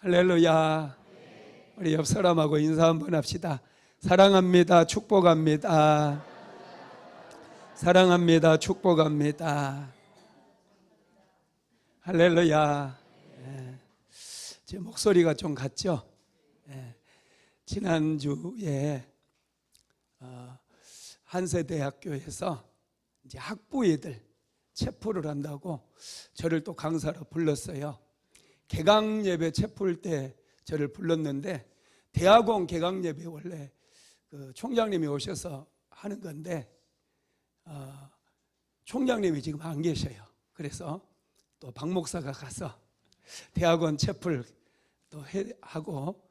할렐루야. 우리 옆 사람하고 인사 한번 합시다. 사랑합니다. 축복합니다. 사랑합니다. 축복합니다. 할렐루야. 제 목소리가 좀 같죠? 지난주에 한세대학교에서 이제 학부애들 체포를 한다고 저를 또 강사로 불렀어요. 개강 예배 체포할 때 저를 불렀는데, 대학원 개강 예배 원래 그 총장님이 오셔서 하는 건데 총장님이 지금 안 계셔요. 그래서 또 박 목사가 가서 대학원 체포를 또 하고,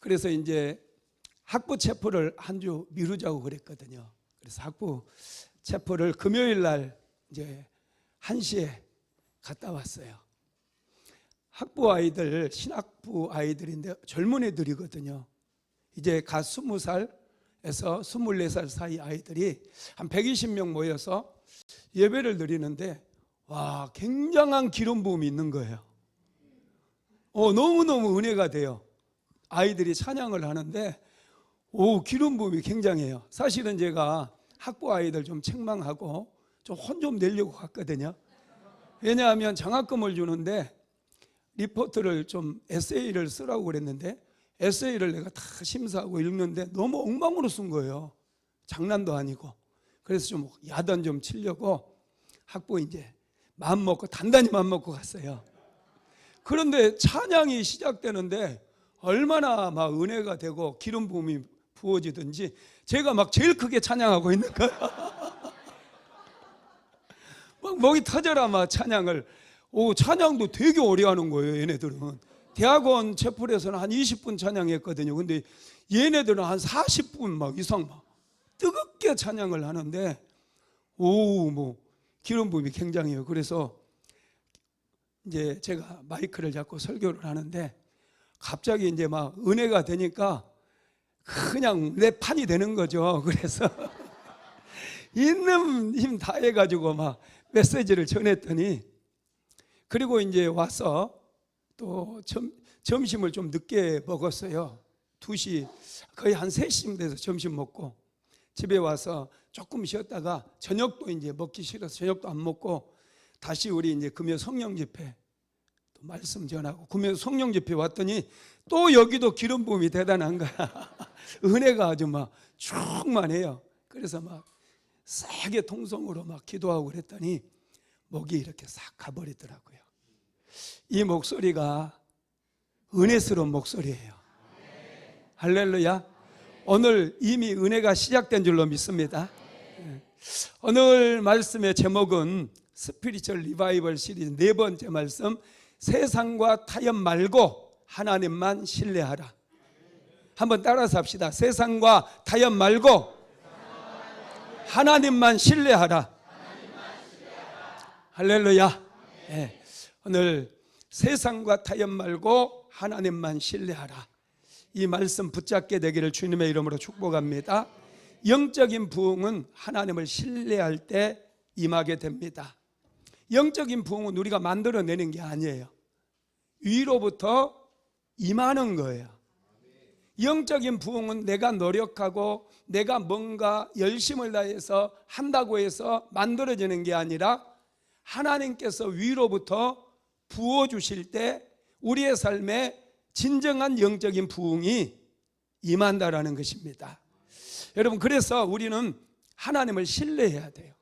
그래서 이제 학부 체포를 한 주 미루자고 그랬거든요. 그래서 학부 체포를 금요일 날 이제 1시에 갔다 왔어요. 학부 아이들, 신학부 아이들인데 젊은 애들이거든요. 이제 갓 20살에서 24살 사이 아이들이 한 120명 모여서 예배를 드리는데, 와, 굉장한 기름 부음이 있는 거예요. 너무너무 은혜가 돼요. 아이들이 찬양을 하는데 기름 부음이 굉장해요. 사실은 제가 학부 아이들 좀 책망하고 좀 혼 좀 내려고 갔거든요. 왜냐하면 장학금을 주는데 리포트를 좀 에세이를 쓰라고 그랬는데, 에세이를 내가 다 심사하고 읽는데 너무 엉망으로 쓴 거예요. 장난도 아니고. 그래서 좀 야단 좀 치려고 학부 이제 마음 먹고 단단히 마음 먹고 갔어요. 그런데 찬양이 시작되는데 얼마나 막 은혜가 되고 기름 부음이 부어지든지 제가 막 제일 크게 찬양하고 있는 거예요. 막 목이 터져라 막 찬양을. 찬양도 되게 오래 하는 거예요. 얘네들은 대학원 채플에서는 한 20분 찬양했거든요. 근데 얘네들은 한 40분 막 이상 막 뜨겁게 찬양을 하는데 기름 부음이 굉장해요. 그래서 이제 제가 마이크를 잡고 설교를 하는데 갑자기 이제 막 은혜가 되니까 그냥 내 판이 되는 거죠. 그래서 있는 힘 다 해가지고 막 메시지를 전했더니, 그리고 이제 와서 또 점심을 좀 늦게 먹었어요. 2시 거의 한 3시쯤 돼서 점심 먹고 집에 와서 조금 쉬었다가 저녁도 이제 먹기 싫어서 저녁도 안 먹고 다시 우리 이제 금요 성령 집회 또 말씀 전하고 금요 성령 집회 왔더니 또 여기도 기름 부음이 대단한 거야. 은혜가 아주 막 충만해요. 그래서 막 세게 통성으로 막 기도하고 그랬더니 목이 이렇게 싹 가버리더라고요. 이 목소리가 은혜스러운 목소리예요. 할렐루야. 오늘 이미 은혜가 시작된 줄로 믿습니다. 오늘 말씀의 제목은 스피리추얼 리바이벌 시리즈 4번째 말씀, 세상과 타협 말고 하나님만 신뢰하라. 한번 따라서 합시다. 세상과 타협 말고 하나님만 신뢰하라. 할렐루야. 네. 오늘 세상과 타협 말고 하나님만 신뢰하라. 이 말씀 붙잡게 되기를 주님의 이름으로 축복합니다. 영적인 부흥은 하나님을 신뢰할 때 임하게 됩니다. 영적인 부흥은 우리가 만들어내는 게 아니에요. 위로부터 임하는 거예요. 영적인 부흥은 내가 노력하고 내가 뭔가 열심을 다해서 한다고 해서 만들어지는 게 아니라 하나님께서 위로부터 부어주실 때 우리의 삶에 진정한 영적인 부흥이 임한다라는 것입니다. 여러분, 그래서 우리는 하나님을 신뢰해야 돼요.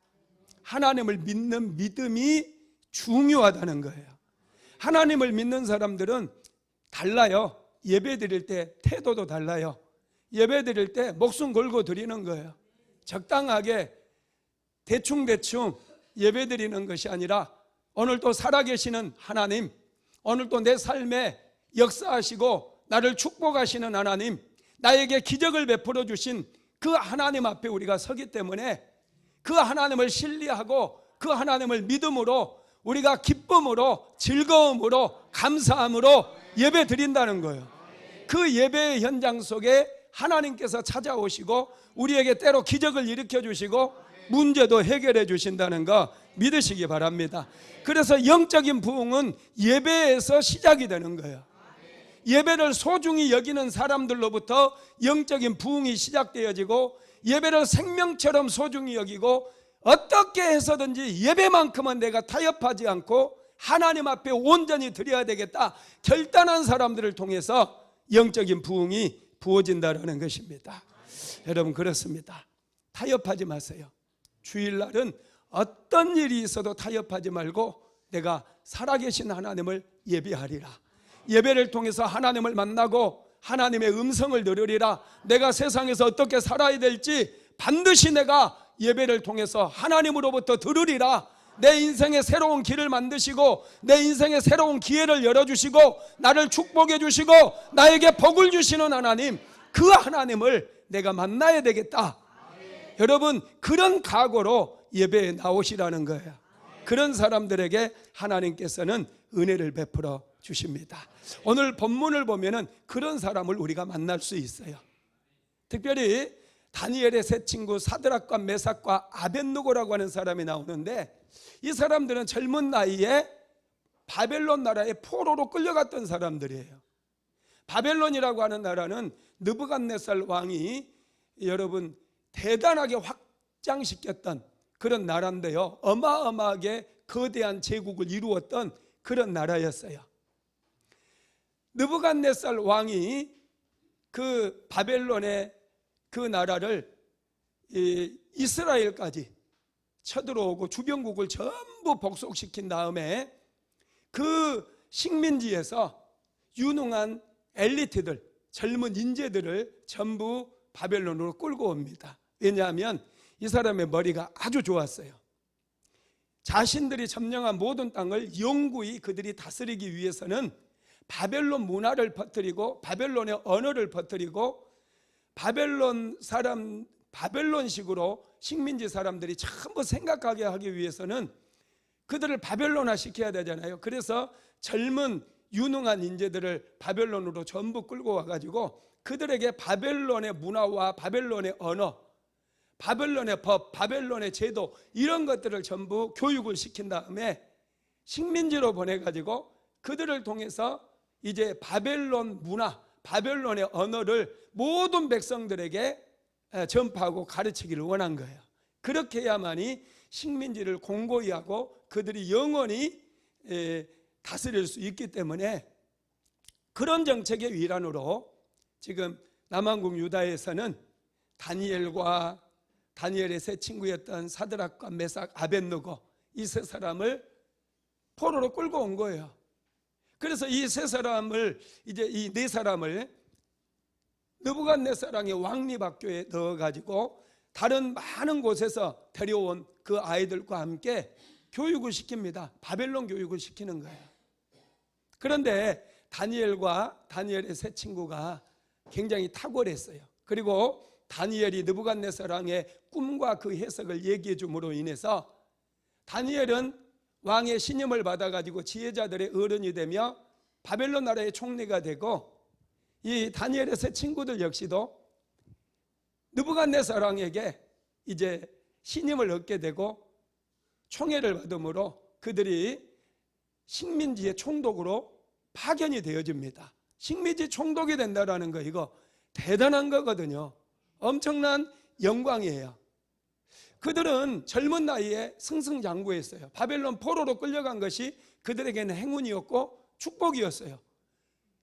하나님을 믿는 믿음이 중요하다는 거예요. 하나님을 믿는 사람들은 달라요. 예배 드릴 때 태도도 달라요. 예배 드릴 때 목숨 걸고 드리는 거예요. 적당하게 대충대충 예배 드리는 것이 아니라 오늘 또 살아계시는 하나님, 오늘 또 내 삶에 역사하시고 나를 축복하시는 하나님, 나에게 기적을 베풀어 주신 그 하나님 앞에 우리가 서기 때문에 그 하나님을 신뢰하고 그 하나님을 믿음으로 우리가 기쁨으로 즐거움으로 감사함으로 예배 드린다는 거예요. 그 예배의 현장 속에 하나님께서 찾아오시고 우리에게 때로 기적을 일으켜 주시고 문제도 해결해 주신다는 거 믿으시기 바랍니다. 그래서 영적인 부흥은 예배에서 시작이 되는 거예요. 예배를 소중히 여기는 사람들로부터 영적인 부흥이 시작되어지고, 예배를 생명처럼 소중히 여기고, 어떻게 해서든지 예배만큼은 내가 타협하지 않고 하나님 앞에 온전히 드려야 되겠다 결단한 사람들을 통해서 영적인 부흥이 부어진다는 것입니다. 여러분, 그렇습니다. 타협하지 마세요. 주일날은 어떤 일이 있어도 타협하지 말고 내가 살아계신 하나님을 예배하리라. 예배를 통해서 하나님을 만나고 하나님의 음성을 들으리라. 내가 세상에서 어떻게 살아야 될지 반드시 내가 예배를 통해서 하나님으로부터 들으리라. 내 인생의 새로운 길을 만드시고 내 인생의 새로운 기회를 열어주시고 나를 축복해 주시고 나에게 복을 주시는 하나님, 그 하나님을 내가 만나야 되겠다. 여러분, 그런 각오로 예배에 나오시라는 거예요. 그런 사람들에게 하나님께서는 은혜를 베풀어 주십니다. 오늘 본문을 보면은 그런 사람을 우리가 만날 수 있어요. 특별히 다니엘의 세 친구 사드락과 메삭과 아벳느고라고 하는 사람이 나오는데, 이 사람들은 젊은 나이에 바벨론 나라의 포로로 끌려갔던 사람들이에요. 바벨론이라고 하는 나라는 느부갓네살 왕이 여러분 대단하게 확장시켰던 그런 나라인데요, 어마어마하게 거대한 제국을 이루었던 그런 나라였어요. 느부갓네살 왕이 그 바벨론의 그 나라를 이스라엘까지 쳐들어오고 주변국을 전부 복속시킨 다음에 그 식민지에서 유능한 엘리트들, 젊은 인재들을 전부 바벨론으로 끌고 옵니다. 왜냐하면 이 사람의 머리가 아주 좋았어요. 자신들이 점령한 모든 땅을 영구히 그들이 다스리기 위해서는 바벨론 문화를 퍼뜨리고 바벨론의 언어를 퍼뜨리고 바벨론식으로 식민지 사람들이 전부 생각하게 하기 위해서는 그들을 바벨론화 시켜야 되잖아요. 그래서 젊은 유능한 인재들을 바벨론으로 전부 끌고 와가지고 그들에게 바벨론의 문화와 바벨론의 언어, 바벨론의 법, 바벨론의 제도, 이런 것들을 전부 교육을 시킨 다음에 식민지로 보내가지고 그들을 통해서 이제 바벨론 문화, 바벨론의 언어를 모든 백성들에게 전파하고 가르치기를 원한 거예요. 그렇게 해야만이 식민지를 공고히 하고 그들이 영원히 다스릴 수 있기 때문에, 그런 정책의 일환으로 지금 남한국 유다에서는 다니엘과 다니엘의 세 친구였던 사드락과 메삭, 아벳느고, 이 세 사람을 포로로 끌고 온 거예요. 그래서 이 세 사람을, 이제 이 네 사람을 느부갓네살 왕의 왕립학교에 넣어가지고 다른 많은 곳에서 데려온 그 아이들과 함께 교육을 시킵니다. 바벨론 교육을 시키는 거예요. 그런데 다니엘과 다니엘의 세 친구가 굉장히 탁월했어요. 그리고 다니엘이 느부갓네살 왕의 꿈과 그 해석을 얘기해 줌으로 인해서 다니엘은 왕의 신임을 받아가지고 지혜자들의 어른이 되며 바벨론 나라의 총리가 되고, 이 다니엘의 세 친구들 역시도 느부갓네살 왕에게 이제 신임을 얻게 되고 총애를 받음으로 그들이 식민지의 총독으로 파견이 되어집니다. 식민지 총독이 된다는 거, 이거 대단한 거거든요. 엄청난 영광이에요. 그들은 젊은 나이에 승승장구했어요. 바벨론 포로로 끌려간 것이 그들에게는 행운이었고 축복이었어요.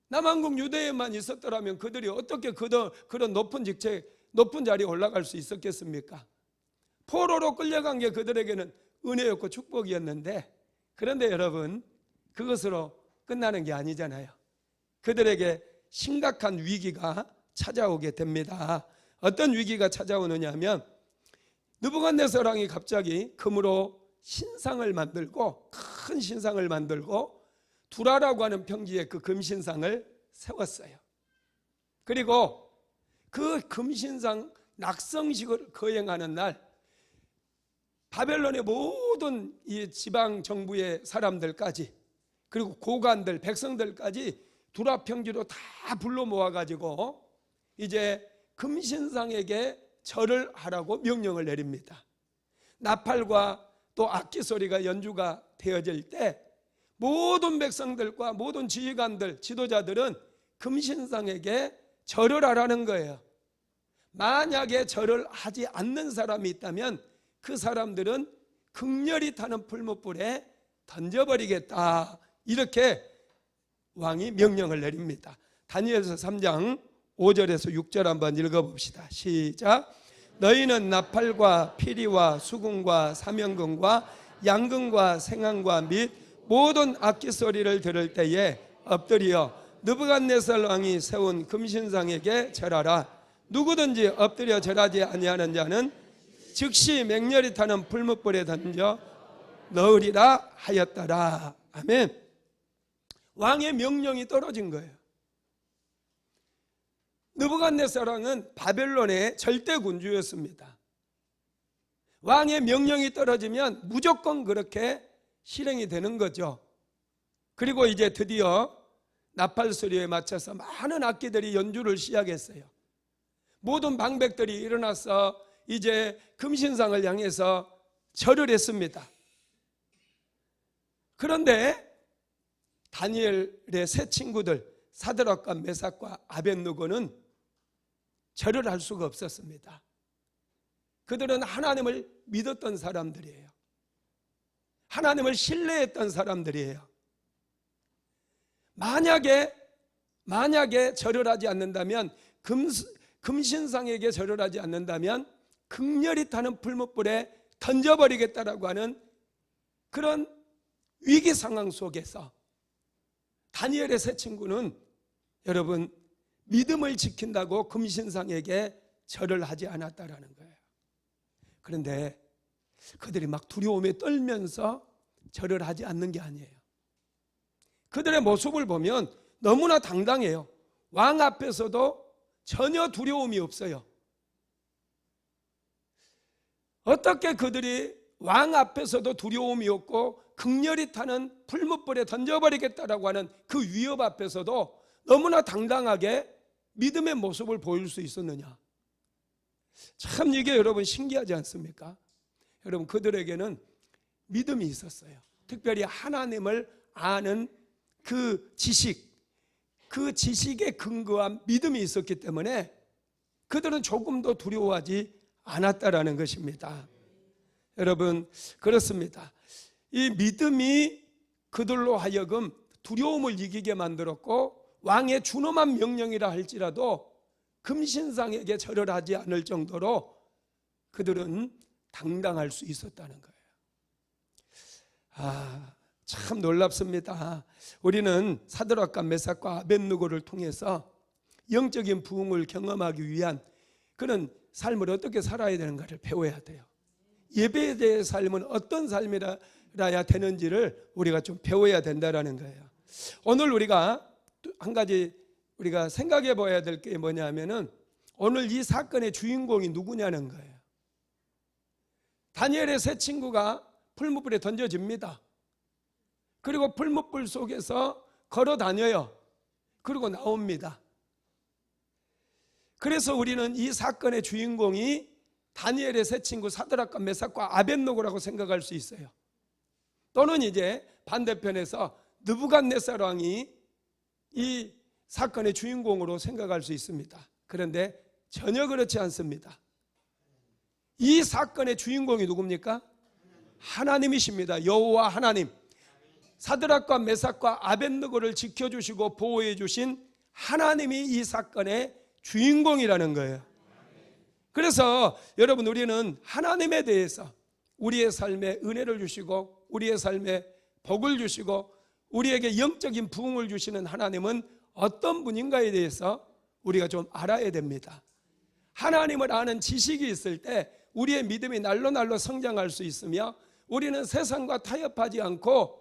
남한국 유대에만 있었더라면 그들이 어떻게 그런 높은 직책, 높은 자리에 올라갈 수 있었겠습니까? 포로로 끌려간 게 그들에게는 은혜였고 축복이었는데, 그런데 여러분, 그것으로 끝나는 게 아니잖아요. 그들에게 심각한 위기가 찾아오게 됩니다. 어떤 위기가 찾아오느냐 하면, 느부갓네살 왕이 갑자기 금으로 신상을 만들고, 큰 신상을 만들고 두라라고 하는 평지에 그 금신상을 세웠어요. 그리고 그 금신상 낙성식을 거행하는 날 바벨론의 모든 이 지방 정부의 사람들까지, 그리고 고관들, 백성들까지 두라 평지로 다 불러 모아가지고 이제 금신상에게 절을 하라고 명령을 내립니다. 나팔과 또 악기 소리가 연주가 되어질 때 모든 백성들과 모든 지휘관들, 지도자들은 금신상에게 절을 하라는 거예요. 만약에 절을 하지 않는 사람이 있다면 그 사람들은 극렬히 타는 풀무불에 던져버리겠다, 이렇게 왕이 명령을 내립니다. 다니엘서 3장 5절에서 6절 한번 읽어봅시다. 시작. 너희는 나팔과 피리와 수금과 사명금과 양금과 생황과 및 모든 악기 소리를 들을 때에 엎드려 느부갓네살 왕이 세운 금신상에게 절하라. 누구든지 엎드려 절하지 아니하는 자는 즉시 맹렬히 타는 풀무불에 던져 넣으리라 하였더라. 아멘. 왕의 명령이 떨어진 거예요. 느부갓네살 왕은 바벨론의 절대 군주였습니다. 왕의 명령이 떨어지면 무조건 그렇게 실행이 되는 거죠. 그리고 이제 드디어 나팔 소리에 맞춰서 많은 악기들이 연주를 시작했어요. 모든 방백들이 일어나서 이제 금신상을 향해서 절을 했습니다. 그런데 다니엘의 세 친구들 사드락과 메삭과 아벳느고는 절을 할 수가 없었습니다. 그들은 하나님을 믿었던 사람들이에요. 하나님을 신뢰했던 사람들이에요. 만약에 절을 하지 않는다면, 금신상에게 절을 하지 않는다면 극렬히 타는 풀무불에 던져버리겠다라고 하는 그런 위기 상황 속에서 다니엘의 세 친구는 여러분 믿음을 지킨다고 금신상에게 절을 하지 않았다라는 거예요. 그런데 그들이 막 두려움에 떨면서 절을 하지 않는 게 아니에요. 그들의 모습을 보면 너무나 당당해요. 왕 앞에서도 전혀 두려움이 없어요. 어떻게 그들이 왕 앞에서도 두려움이 없고 극렬히 타는 풀무불에 던져버리겠다라고 하는 그 위협 앞에서도 너무나 당당하게 믿음의 모습을 보일 수 있었느냐? 참 이게 여러분 신기하지 않습니까? 여러분 그들에게는 믿음이 있었어요. 특별히 하나님을 아는 그 지식에 근거한 믿음이 있었기 때문에 그들은 조금도 두려워하지 않았다라는 것입니다. 여러분 그렇습니다. 이 믿음이 그들로 하여금 두려움을 이기게 만들었고, 왕의 준엄한 명령이라 할지라도 금신상에게 절을 하지 않을 정도로 그들은 당당할 수 있었다는 거예요. 참 놀랍습니다. 우리는 사드락과 메삭과 아벳느고를 통해서 영적인 부흥을 경험하기 위한 그런 삶을 어떻게 살아야 되는가를 배워야 돼요. 예배에 대해 삶은 어떤 삶이라야 되는지를 우리가 좀 배워야 된다는 거예요. 오늘 우리가 한 가지 우리가 생각해 봐야 될 게 뭐냐면은 오늘 이 사건의 주인공이 누구냐는 거예요. 다니엘의 세 친구가 풀무불에 던져집니다. 그리고 풀무불 속에서 걸어 다녀요. 그리고 나옵니다. 그래서 우리는 이 사건의 주인공이 다니엘의 세 친구 사드락과 메삭과 아벳느고라고 생각할 수 있어요. 또는 이제 반대편에서 느부갓네살 왕이 이 사건의 주인공으로 생각할 수 있습니다. 그런데 전혀 그렇지 않습니다. 이 사건의 주인공이 누굽니까? 하나님이십니다. 여호와 하나님. 사드락과 메삭과 아벳느고를 지켜주시고 보호해 주신 하나님이 이 사건의 주인공이라는 거예요. 그래서 여러분 우리는 하나님에 대해서 우리의 삶에 은혜를 주시고 우리의 삶에 복을 주시고 우리에게 영적인 부흥을 주시는 하나님은 어떤 분인가에 대해서 우리가 좀 알아야 됩니다. 하나님을 아는 지식이 있을 때 우리의 믿음이 날로 성장할 수 있으며 우리는 세상과 타협하지 않고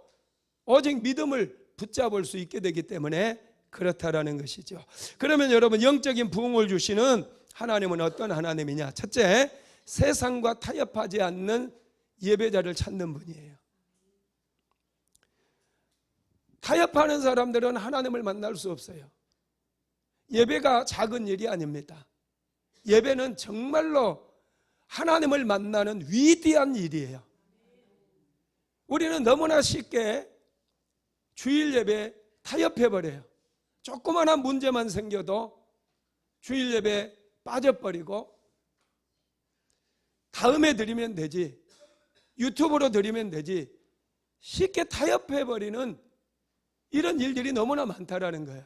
오직 믿음을 붙잡을 수 있게 되기 때문에 그렇다라는 것이죠. 그러면 여러분 영적인 부흥을 주시는 하나님은 어떤 하나님이냐? 첫째, 세상과 타협하지 않는 예배자를 찾는 분이에요. 타협하는 사람들은 하나님을 만날 수 없어요. 예배가 작은 일이 아닙니다. 예배는 정말로 하나님을 만나는 위대한 일이에요. 우리는 너무나 쉽게 주일 예배 타협해버려요. 조그마한 문제만 생겨도 주일 예배 빠져버리고 다음에 드리면 되지, 유튜브로 드리면 되지, 쉽게 타협해버리는 이런 일들이 너무나 많다라는 거예요.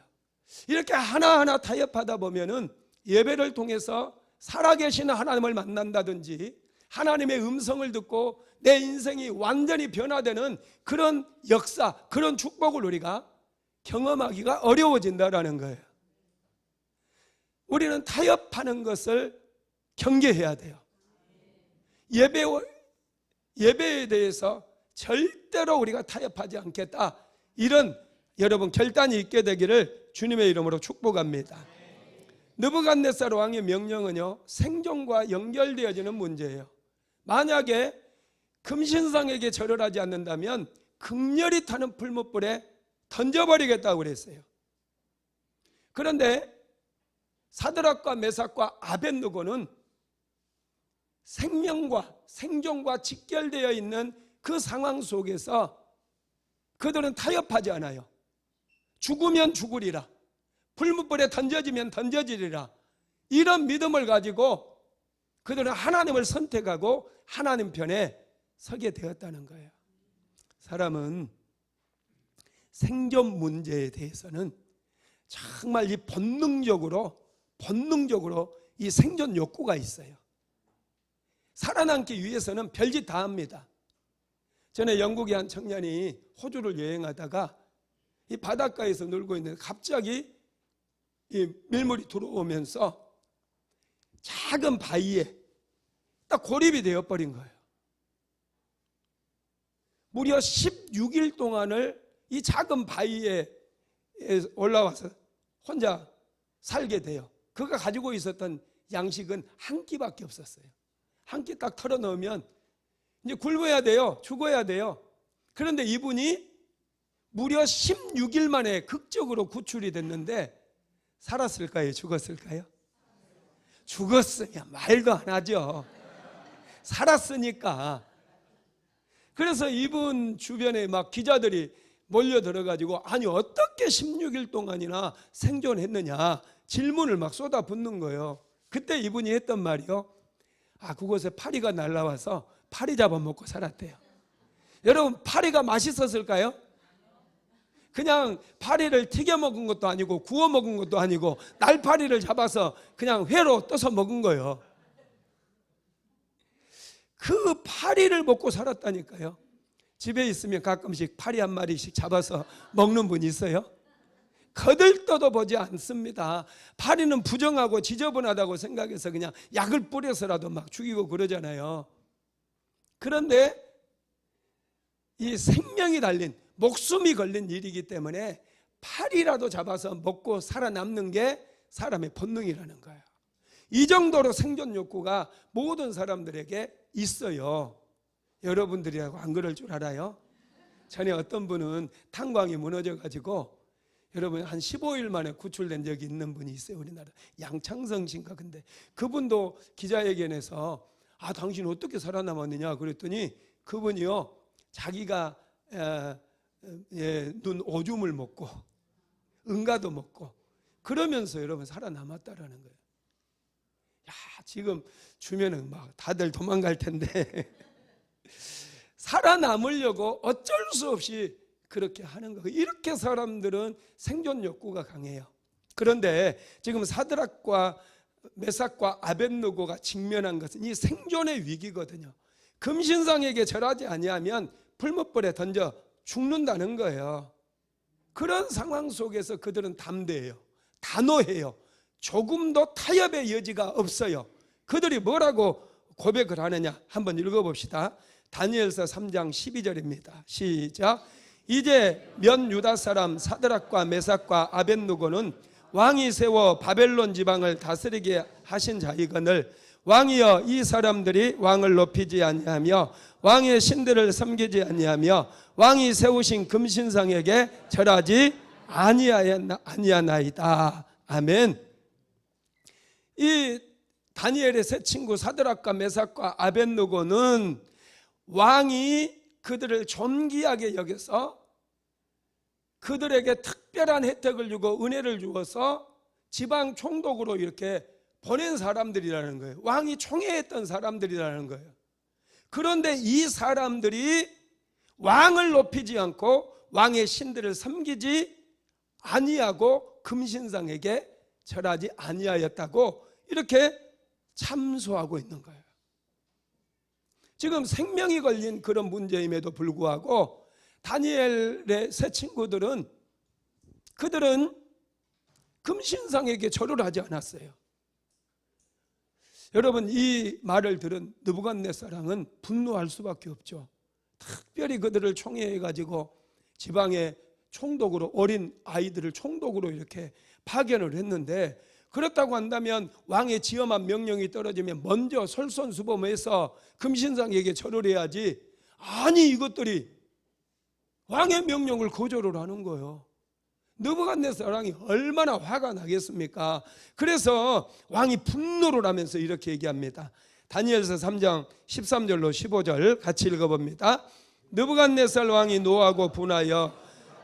이렇게 하나하나 타협하다 보면은 예배를 통해서 살아계시는 하나님을 만난다든지 하나님의 음성을 듣고 내 인생이 완전히 변화되는 그런 역사, 그런 축복을 우리가 경험하기가 어려워진다라는 거예요. 우리는 타협하는 것을 경계해야 돼요. 예배에 대해서 절대로 우리가 타협하지 않겠다, 이런 여러분 결단이 있게 되기를 주님의 이름으로 축복합니다. 느부갓네살 왕의 명령은요, 생존과 연결되어지는 문제예요. 만약에 금신상에게 절을 하지 않는다면 극렬히 타는 풀무불에 던져버리겠다고 그랬어요. 그런데 사드락과 메삭과 아벳느고는 생명과 생존과 직결되어 있는 그 상황 속에서 그들은 타협하지 않아요. 죽으면 죽으리라, 풀무불에 던져지면 던져지리라, 이런 믿음을 가지고 그들은 하나님을 선택하고 하나님 편에 서게 되었다는 거예요. 사람은 생존 문제에 대해서는 정말 이 본능적으로 이 생존 욕구가 있어요. 살아남기 위해서는 별짓 다 합니다. 전에 영국의 한 청년이 호주를 여행하다가 이 바닷가에서 놀고 있는데 갑자기 이 밀물이 들어오면서 작은 바위에 딱 고립이 되어버린 거예요. 무려 16일 동안을 이 작은 바위에 올라와서 혼자 살게 돼요. 그가 가지고 있었던 양식은 한 끼밖에 없었어요. 한 끼 딱 털어 넣으면 이제 굶어야 돼요. 죽어야 돼요. 그런데 이분이 무려 16일 만에 극적으로 구출이 됐는데 살았을까요? 죽었을까요? 죽었으냐 말도 안 하죠. 살았으니까. 그래서 이분 주변에 막 기자들이 몰려들어가지고 아니 어떻게 16일 동안이나 생존했느냐 질문을 막 쏟아붓는 거예요. 그때 이분이 했던 말이요, 그곳에 파리가 날라와서 파리 잡아먹고 살았대요. 여러분, 파리가 맛있었을까요? 그냥 파리를 튀겨 먹은 것도 아니고 구워 먹은 것도 아니고 날파리를 잡아서 그냥 회로 떠서 먹은 거예요. 그 파리를 먹고 살았다니까요. 집에 있으면 가끔씩 파리 한 마리씩 잡아서 먹는 분 있어요? 거들떠도 보지 않습니다. 파리는 부정하고 지저분하다고 생각해서 그냥 약을 뿌려서라도 막 죽이고 그러잖아요. 그런데 이 생명이 달린, 목숨이 걸린 일이기 때문에 파리라도 잡아서 먹고 살아남는 게 사람의 본능이라는 거예요. 이 정도로 생존 욕구가 모든 사람들에게 있어요. 여러분들이라고 안 그럴 줄 알아요? 전에 어떤 분은 탄광이 무너져가지고 여러분 한 15일 만에 구출된 적이 있는 분이 있어요. 우리나라 양창성 씨인가. 근데 그분도 기자회견에서 당신 어떻게 살아남았느냐 그랬더니 그분이요, 자기가 눈 오줌을 먹고 응가도 먹고 그러면서 여러분 살아남았다라는 거예요. 지금 주면은 막 다들 도망갈 텐데 살아남으려고 어쩔 수 없이 그렇게 하는 거예요. 이렇게 사람들은 생존 욕구가 강해요. 그런데 지금 사드락과 메삭과 아벳느고가 직면한 것은 이 생존의 위기거든요. 금신상에게 절하지 아니하면 풀무불에 던져 죽는다는 거예요. 그런 상황 속에서 그들은 담대해요. 단호해요. 조금도 타협의 여지가 없어요. 그들이 뭐라고 고백을 하느냐 한번 읽어봅시다. 다니엘서 3장 12절입니다. 시작. 이제 면 유다 사람 사드락과 메삭과 아벳느고는 왕이 세워 바벨론 지방을 다스리게 하신 자이거늘 왕이여, 이 사람들이 왕을 높이지 아니하며 왕의 신들을 섬기지 아니하며 왕이 세우신 금신상에게 절하지 아니하나이다. 아멘. 이 다니엘의 세 친구 사드락과 메삭과 아벳느고는 왕이 그들을 존귀하게 여겨서 그들에게 특별한 혜택을 주고 은혜를 주어서 지방 총독으로 이렇게 보낸 사람들이라는 거예요. 왕이 총애했던 사람들이라는 거예요. 그런데 이 사람들이 왕을 높이지 않고 왕의 신들을 섬기지 아니하고 금신상에게 절하지 아니하였다고 이렇게 참소하고 있는 거예요. 지금 생명이 걸린 그런 문제임에도 불구하고 다니엘의 세 친구들은 그들은 금신상에게 절을 하지 않았어요. 여러분, 이 말을 들은 느부갓네살왕은 분노할 수밖에 없죠. 특별히 그들을 총애해가지고 지방의 총독으로, 어린 아이들을 총독으로 이렇게 파견을 했는데, 그렇다고 한다면 왕의 지엄한 명령이 떨어지면 먼저 솔선수범해서 금신상에게 절을 해야지. 아니, 이것들이 왕의 명령을 거절을 하는 거예요. 느부갓네살 왕이 얼마나 화가 나겠습니까? 그래서 왕이 분노를 하면서 이렇게 얘기합니다. 다니엘서 3장 13절로 15절 같이 읽어봅니다. 느부갓네살 왕이 노하고 분하여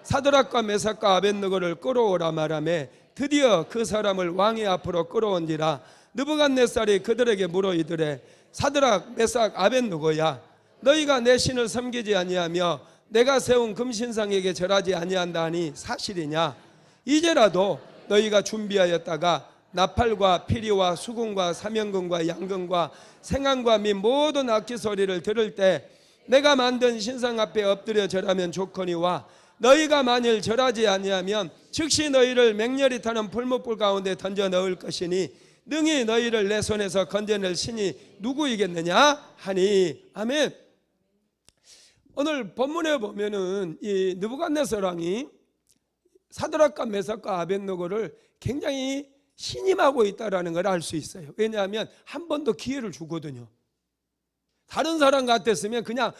사드락과 메삭과 아벳느고를 끌어오라 말하매 드디어 그 사람을 왕의 앞으로 끌어온지라. 느부갓네살이 그들에게 물어 이르되 사드락 메삭 아벳느고야, 너희가 내 신을 섬기지 아니하며 내가 세운 금신상에게 절하지 아니한다 하니 사실이냐? 이제라도 너희가 준비하였다가 나팔과 피리와 수금과 사면금과 양금과 생황과 및 모든 악기 소리를 들을 때 내가 만든 신상 앞에 엎드려 절하면 좋거니와 너희가 만일 절하지 아니하면 즉시 너희를 맹렬히 타는 풀무불 가운데 던져 넣을 것이니 능히 너희를 내 손에서 건져낼 신이 누구이겠느냐 하니. 아멘. 오늘 본문에 보면은 이 느부갓네살 왕이 사드락과 메삭과 아벳느고를 굉장히 신임하고 있다라는 걸 알 수 있어요. 왜냐하면 한 번 더 기회를 주거든요. 다른 사람 같았으면 그냥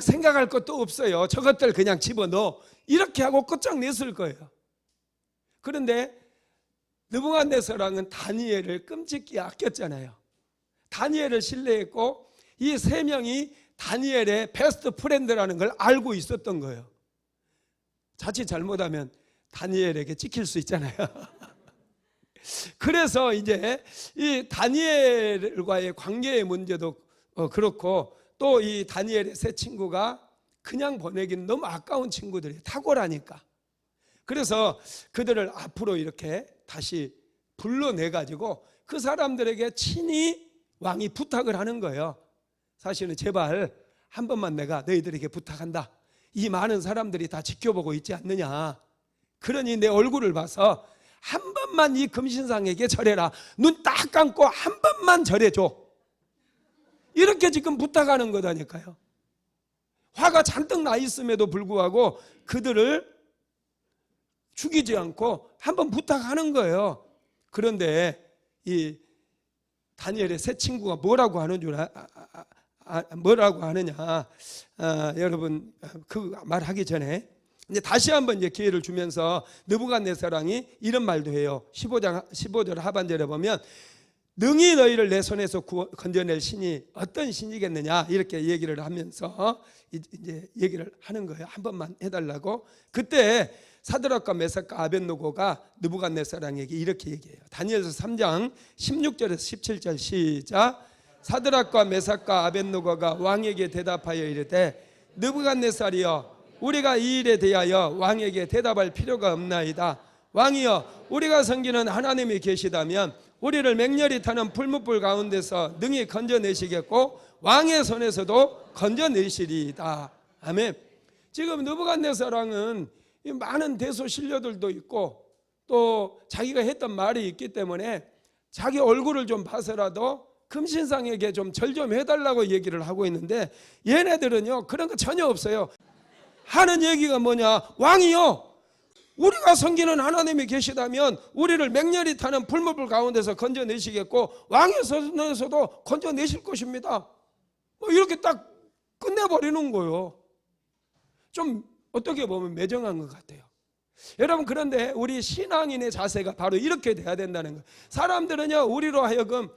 생각할 것도 없어요. 저것들 그냥 집어넣어 이렇게 하고 끝장냈을 거예요. 그런데 느부갓네살 왕은 다니엘을 끔찍히 아꼈잖아요. 다니엘을 신뢰했고 이 세 명이 다니엘의 베스트 프렌드라는 걸 알고 있었던 거예요. 자칫 잘못하면 다니엘에게 찍힐 수 있잖아요. 그래서 이제 이 다니엘과의 관계의 문제도 그렇고 또 이 다니엘의 세 친구가 그냥 보내기는 너무 아까운 친구들이에요. 탁월하니까. 그래서 그들을 앞으로 이렇게 다시 불러내가지고 그 사람들에게 친히 왕이 부탁을 하는 거예요. 사실은 제발 한 번만 내가 너희들에게 부탁한다. 이 많은 사람들이 다 지켜보고 있지 않느냐. 그러니 내 얼굴을 봐서 한 번만 이 금신상에게 절해라. 눈 딱 감고 한 번만 절해줘. 이렇게 지금 부탁하는 거다니까요. 화가 잔뜩 나 있음에도 불구하고 그들을 죽이지 않고 한 번 부탁하는 거예요. 그런데 이 다니엘의 세 친구가 뭐라고 하는 줄 뭐라고 하느냐? 여러분 그 말하기 전에 이제 다시 한번 이제 기회를 주면서 느부갓네살 왕이 이런 말도 해요. 15절 하반절에 보면 능히 너희를 내 손에서 건져낼 신이 어떤 신이겠느냐 이렇게 얘기를 하면서 이제 얘기를 하는 거예요. 한 번만 해달라고. 그때 사드락과 메삭과 아벳느고가 느부갓네살 왕에게 이렇게 얘기해요. 다니엘서 3장 16절에서 17절 시작. 사드락과 메삭과 아벳느고가 왕에게 대답하여 이르되 느부갓네살이여, 우리가 이 일에 대하여 왕에게 대답할 필요가 없나이다. 왕이여, 우리가 섬기는 하나님이 계시다면 우리를 맹렬히 타는 풀무불 가운데서 능히 건져내시겠고 왕의 손에서도 건져내시리이다. 아멘. 지금 느부갓네살 왕은 많은 대소신료들도 있고 또 자기가 했던 말이 있기 때문에 자기 얼굴을 좀 봐서라도 금신상에게 좀 절 좀 해달라고 얘기를 하고 있는데 얘네들은요 그런 거 전혀 없어요. 하는 얘기가 뭐냐? 왕이요, 우리가 섬기는 하나님이 계시다면 우리를 맹렬히 타는 풀무불 가운데서 건져내시겠고 왕의 손에서도 건져내실 것입니다. 뭐 이렇게 딱 끝내버리는 거예요. 좀 어떻게 보면 매정한 것 같아요. 여러분, 그런데 우리 신앙인의 자세가 바로 이렇게 돼야 된다는 거예요. 사람들은요 우리로 하여금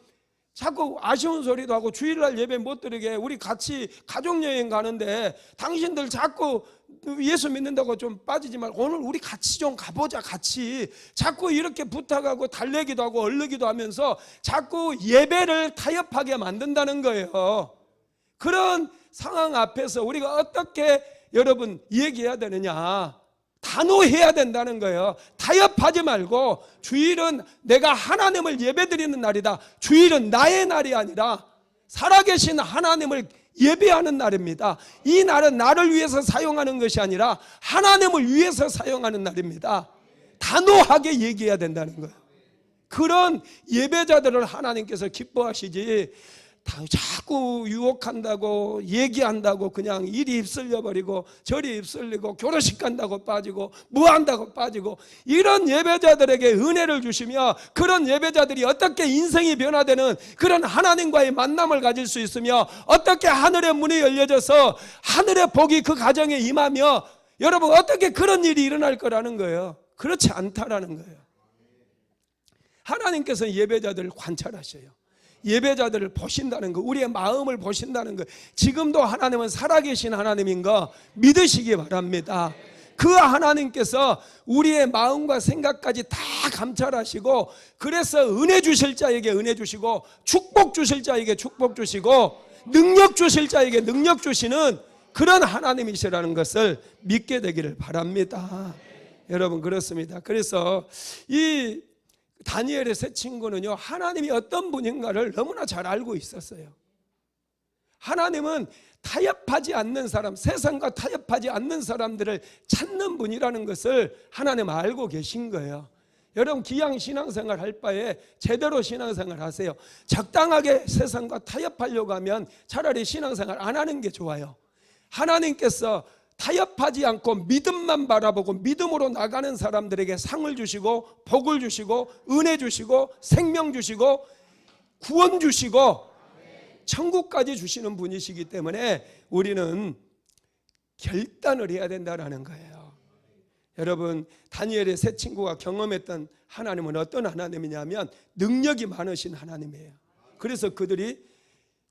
자꾸 아쉬운 소리도 하고 주일날 예배 못 드리게, 우리 같이 가족여행 가는데 당신들 자꾸 예수 믿는다고 좀 빠지지 말고 오늘 우리 같이 좀 가보자, 같이. 자꾸 이렇게 부탁하고 달래기도 하고 얼르기도 하면서 자꾸 예배를 타협하게 만든다는 거예요. 그런 상황 앞에서 우리가 어떻게 여러분 얘기해야 되느냐? 단호해야 된다는 거예요. 타협하지 말고, 주일은 내가 하나님을 예배드리는 날이다. 주일은 나의 날이 아니라 살아계신 하나님을 예배하는 날입니다. 이 날은 나를 위해서 사용하는 것이 아니라 하나님을 위해서 사용하는 날입니다. 단호하게 얘기해야 된다는 거예요. 그런 예배자들을 하나님께서 기뻐하시지, 자꾸 유혹한다고 얘기한다고 그냥 이리 휩쓸려 버리고 저리 휩쓸리고 결혼식 간다고 빠지고 뭐 한다고 빠지고, 이런 예배자들에게 은혜를 주시며 그런 예배자들이 어떻게 인생이 변화되는 그런 하나님과의 만남을 가질 수 있으며 어떻게 하늘의 문이 열려져서 하늘의 복이 그 가정에 임하며 여러분 어떻게 그런 일이 일어날 거라는 거예요. 그렇지 않다라는 거예요. 하나님께서 예배자들을 관찰하셔요. 예배자들을 보신다는 거, 우리의 마음을 보신다는 거. 지금도 하나님은 살아계신 하나님인 거 믿으시기 바랍니다. 그 하나님께서 우리의 마음과 생각까지 다 감찰하시고, 그래서 은혜 주실 자에게 은혜 주시고 축복 주실 자에게 축복 주시고 능력 주실 자에게 능력 주시는 그런 하나님이시라는 것을 믿게 되기를 바랍니다. 여러분, 그렇습니다. 그래서 이 다니엘의 세 친구는요, 하나님이 어떤 분인가를 너무나 잘 알고 있었어요. 하나님은 타협하지 않는 사람, 세상과 타협하지 않는 사람들을 찾는 분이라는 것을 하나님 알고 계신 거예요. 여러분, 기양 신앙생활 할 바에 제대로 신앙생활 하세요. 적당하게 세상과 타협하려고 하면 차라리 신앙생활 안 하는 게 좋아요. 하나님께서 타협하지 않고 믿음만 바라보고 믿음으로 나가는 사람들에게 상을 주시고 복을 주시고 은혜 주시고 생명 주시고 구원 주시고 천국까지 주시는 분이시기 때문에 우리는 결단을 해야 된다는 거예요. 여러분, 다니엘의 세 친구가 경험했던 하나님은 어떤 하나님이냐면 능력이 많으신 하나님이에요. 그래서 그들이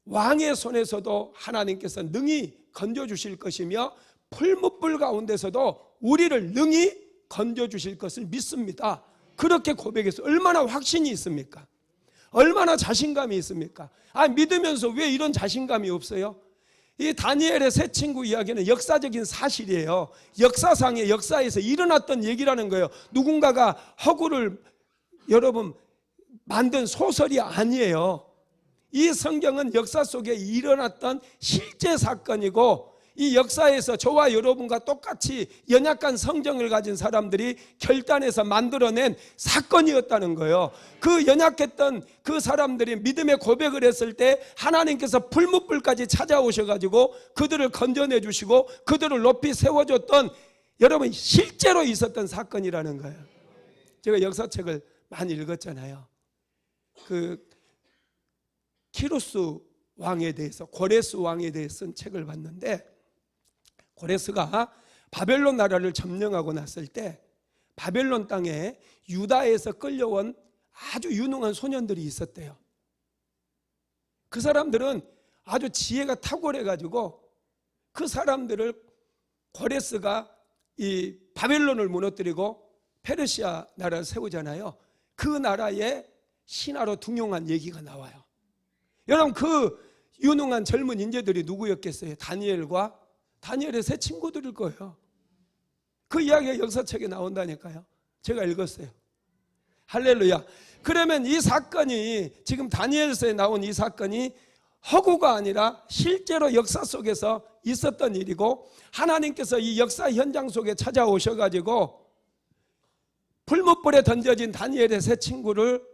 왕의 손에서도 하나님께서 능히 건져주실 것이며 풀무불 가운데서도 우리를 능히 건져주실 것을 믿습니다. 그렇게 고백해서 얼마나 확신이 있습니까? 얼마나 자신감이 있습니까? 믿으면서 왜 이런 자신감이 없어요? 이 다니엘의 세 친구 이야기는 역사적인 사실이에요. 역사상의 역사에서 일어났던 얘기라는 거예요. 누군가가 허구를 여러분 만든 소설이 아니에요. 이 성경은 역사 속에 일어났던 실제 사건이고, 이 역사에서 저와 여러분과 똑같이 연약한 성정을 가진 사람들이 결단해서 만들어낸 사건이었다는 거예요. 그 연약했던 그 사람들이 믿음의 고백을 했을 때 하나님께서 풀무불까지 찾아오셔가지고 그들을 건져내 주시고 그들을 높이 세워줬던, 여러분 실제로 있었던 사건이라는 거예요. 제가 역사책을 많이 읽었잖아요. 그 키루스 왕에 대해서, 고레스 왕에 대해서 쓴 책을 봤는데, 고레스가 바벨론 나라를 점령하고 났을 때 바벨론 땅에 유다에서 끌려온 아주 유능한 소년들이 있었대요. 그 사람들은 아주 지혜가 탁월해가지고 그 사람들을 고레스가 이 바벨론을 무너뜨리고 페르시아 나라를 세우잖아요. 그 나라의 신하로 등용한 얘기가 나와요. 여러분, 그 유능한 젊은 인재들이 누구였겠어요? 다니엘의 세 친구들일 거예요. 그 이야기가 역사책에 나온다니까요. 제가 읽었어요. 할렐루야. 그러면 이 사건이, 지금 다니엘서에 나온 이 사건이 허구가 아니라 실제로 역사 속에서 있었던 일이고, 하나님께서 이 역사 현장 속에 찾아오셔가지고 풀무불에 던져진 다니엘의 세 친구를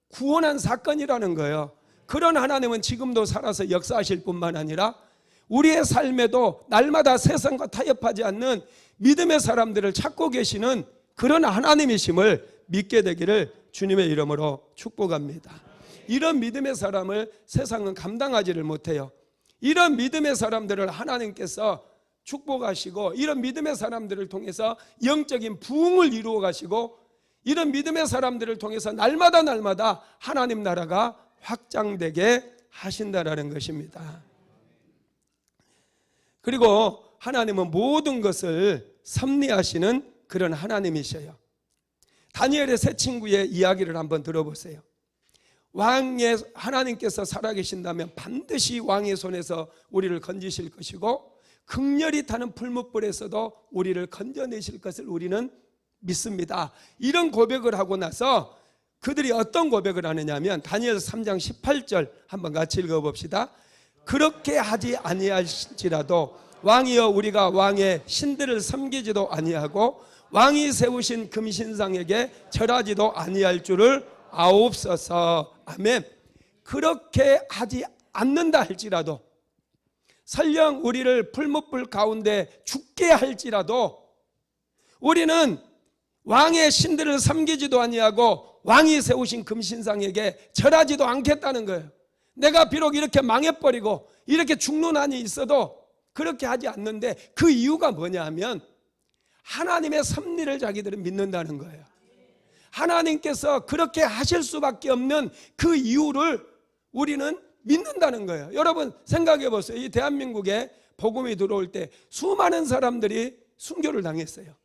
구원한 사건이라는 거예요. 그런 하나님은 지금도 살아서 역사하실 뿐만 아니라 우리의 삶에도 날마다 세상과 타협하지 않는 믿음의 사람들을 찾고 계시는 그런 하나님이심을 믿게 되기를 주님의 이름으로 축복합니다. 이런 믿음의 사람을 세상은 감당하지를 못해요. 이런 믿음의 사람들을 하나님께서 축복하시고, 이런 믿음의 사람들을 통해서 영적인 부흥을 이루어 가시고, 이런 믿음의 사람들을 통해서 날마다 하나님 나라가 확장되게 하신다라는 것입니다. 그리고 하나님은 모든 것을 섭리하시는 그런 하나님이셔요. 다니엘의 세 친구의 이야기를 한번 들어보세요. 왕의 하나님께서 살아계신다면 반드시 왕의 손에서 우리를 건지실 것이고 극렬히 타는 풀무불에서도 우리를 건져내실 것을 우리는 믿습니다. 이런 고백을 하고 나서 그들이 어떤 고백을 하느냐 하면 다니엘서 3장 18절 한번 같이 읽어봅시다. 그렇게 하지 아니할지라도 왕이여 우리가 왕의 신들을 섬기지도 아니하고 왕이 세우신 금신상에게 절하지도 아니할 줄을 아옵소서. 아멘. 그렇게 하지 않는다 할지라도 설령 우리를 풀무불 가운데 죽게 할지라도 우리는 왕의 신들을 섬기지도 아니하고 왕이 세우신 금신상에게 절하지도 않겠다는 거예요. 내가 비록 이렇게 망해버리고 이렇게 죽는 한이 있어도 그렇게 하지 않는데 그 이유가 뭐냐 하면 하나님의 섭리를 자기들은 믿는다는 거예요. 하나님께서 그렇게 하실 수밖에 없는 그 이유를 우리는 믿는다는 거예요. 여러분 생각해 보세요. 이 대한민국에 복음이 들어올 때 수많은 사람들이 순교를 당했어요.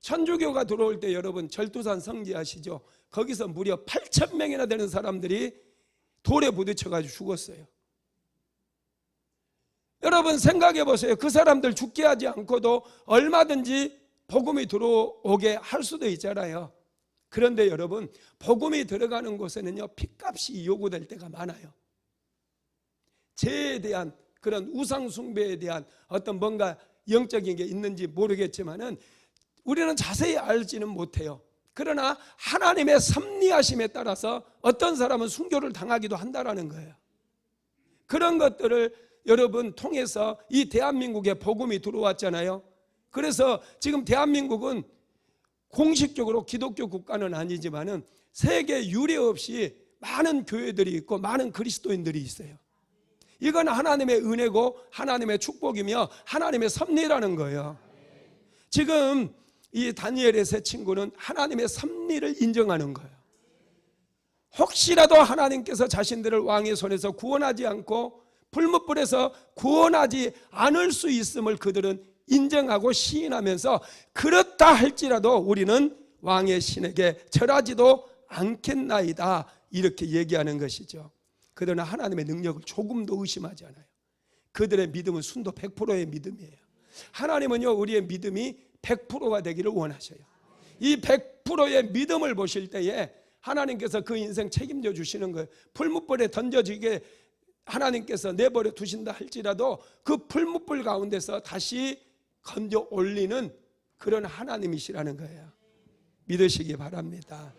천주교가 들어올 때 여러분 절두산 성지 아시죠? 거기서 무려 8,000명이나 되는 사람들이 돌에 부딪혀가지고 죽었어요. 여러분 생각해 보세요. 그 사람들 죽게 하지 않고도 얼마든지 복음이 들어오게 할 수도 있잖아요. 그런데 여러분 복음이 들어가는 곳에는요 핏값이 요구될 때가 많아요. 죄에 대한 그런 우상 숭배에 대한 어떤 뭔가 영적인 게 있는지 모르겠지만은 우리는 자세히 알지는 못해요. 그러나 하나님의 섭리하심에 따라서 어떤 사람은 순교를 당하기도 한다라는 거예요. 그런 것들을 여러분 통해서 이 대한민국에 복음이 들어왔잖아요. 그래서 지금 대한민국은 공식적으로 기독교 국가는 아니지만은 세계 유례 없이 많은 교회들이 있고 많은 그리스도인들이 있어요. 이건 하나님의 은혜고 하나님의 축복이며 하나님의 섭리라는 거예요. 지금 이 다니엘의 세 친구는 하나님의 섭리를 인정하는 거예요. 혹시라도 하나님께서 자신들을 왕의 손에서 구원하지 않고 풀무불에서 구원하지 않을 수 있음을 그들은 인정하고 시인하면서 그렇다 할지라도 우리는 왕의 신에게 절하지도 않겠나이다 이렇게 얘기하는 것이죠. 그들은 하나님의 능력을 조금도 의심하지 않아요. 그들의 믿음은 순도 100%의 믿음이에요. 하나님은요 우리의 믿음이 100%가 되기를 원하셔요. 이 100%의 믿음을 보실 때에 하나님께서 그 인생 책임져 주시는 거예요. 풀무불에 던져지게 하나님께서 내버려 두신다 할지라도 그 풀무불 가운데서 다시 건져 올리는 그런 하나님이시라는 거예요. 믿으시기 바랍니다.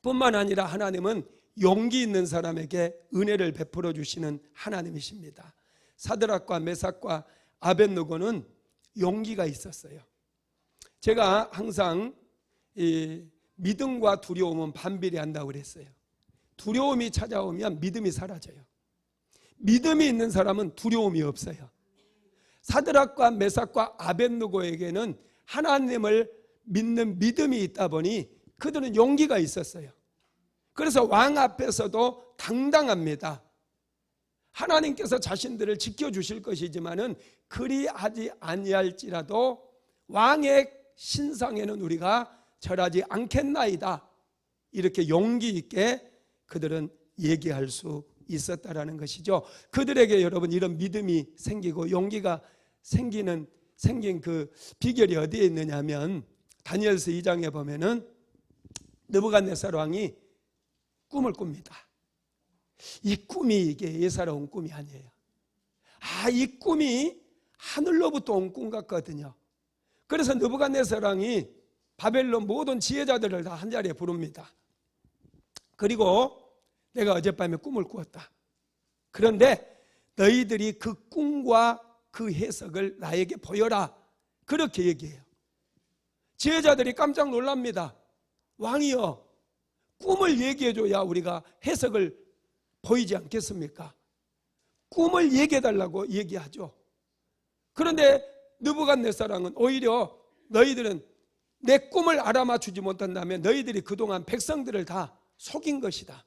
뿐만 아니라 하나님은 용기 있는 사람에게 은혜를 베풀어 주시는 하나님이십니다. 사드락과 메삭과 아벳느고는 용기가 있었어요. 제가 항상 이 믿음과 두려움은 반비례한다고 그랬어요. 두려움이 찾아오면 믿음이 사라져요. 믿음이 있는 사람은 두려움이 없어요. 사드락과 메삭과 아벳느고에게는 하나님을 믿는 믿음이 있다 보니 그들은 용기가 있었어요. 그래서 왕 앞에서도 당당합니다. 하나님께서 자신들을 지켜주실 것이지만은 그리하지 아니할지라도 왕의 신상에는 우리가 절하지 않겠나이다. 이렇게 용기 있게 그들은 얘기할 수 있었다라는 것이죠. 그들에게 여러분 이런 믿음이 생기고 용기가 생긴 그 비결이 어디에 있느냐면 다니엘서 2장에 보면은 느부갓네살 왕이 꿈을 꿉니다. 이 꿈이 이게 예사로운 꿈이 아니에요. 이 꿈이 하늘로부터 온 꿈 같거든요. 그래서 느부갓네살 왕이 바벨론 모든 지혜자들을 다 한자리에 부릅니다. 그리고 내가 어젯밤에 꿈을 꾸었다. 그런데 너희들이 그 꿈과 그 해석을 나에게 보여라. 그렇게 얘기해요. 지혜자들이 깜짝 놀랍니다. 왕이여, 꿈을 얘기해줘야 우리가 해석을 보이지 않겠습니까? 꿈을 얘기해달라고 얘기하죠. 그런데 느부갓네살 왕은 오히려 너희들은 내 꿈을 알아맞추지 못한다면 너희들이 그동안 백성들을 다 속인 것이다.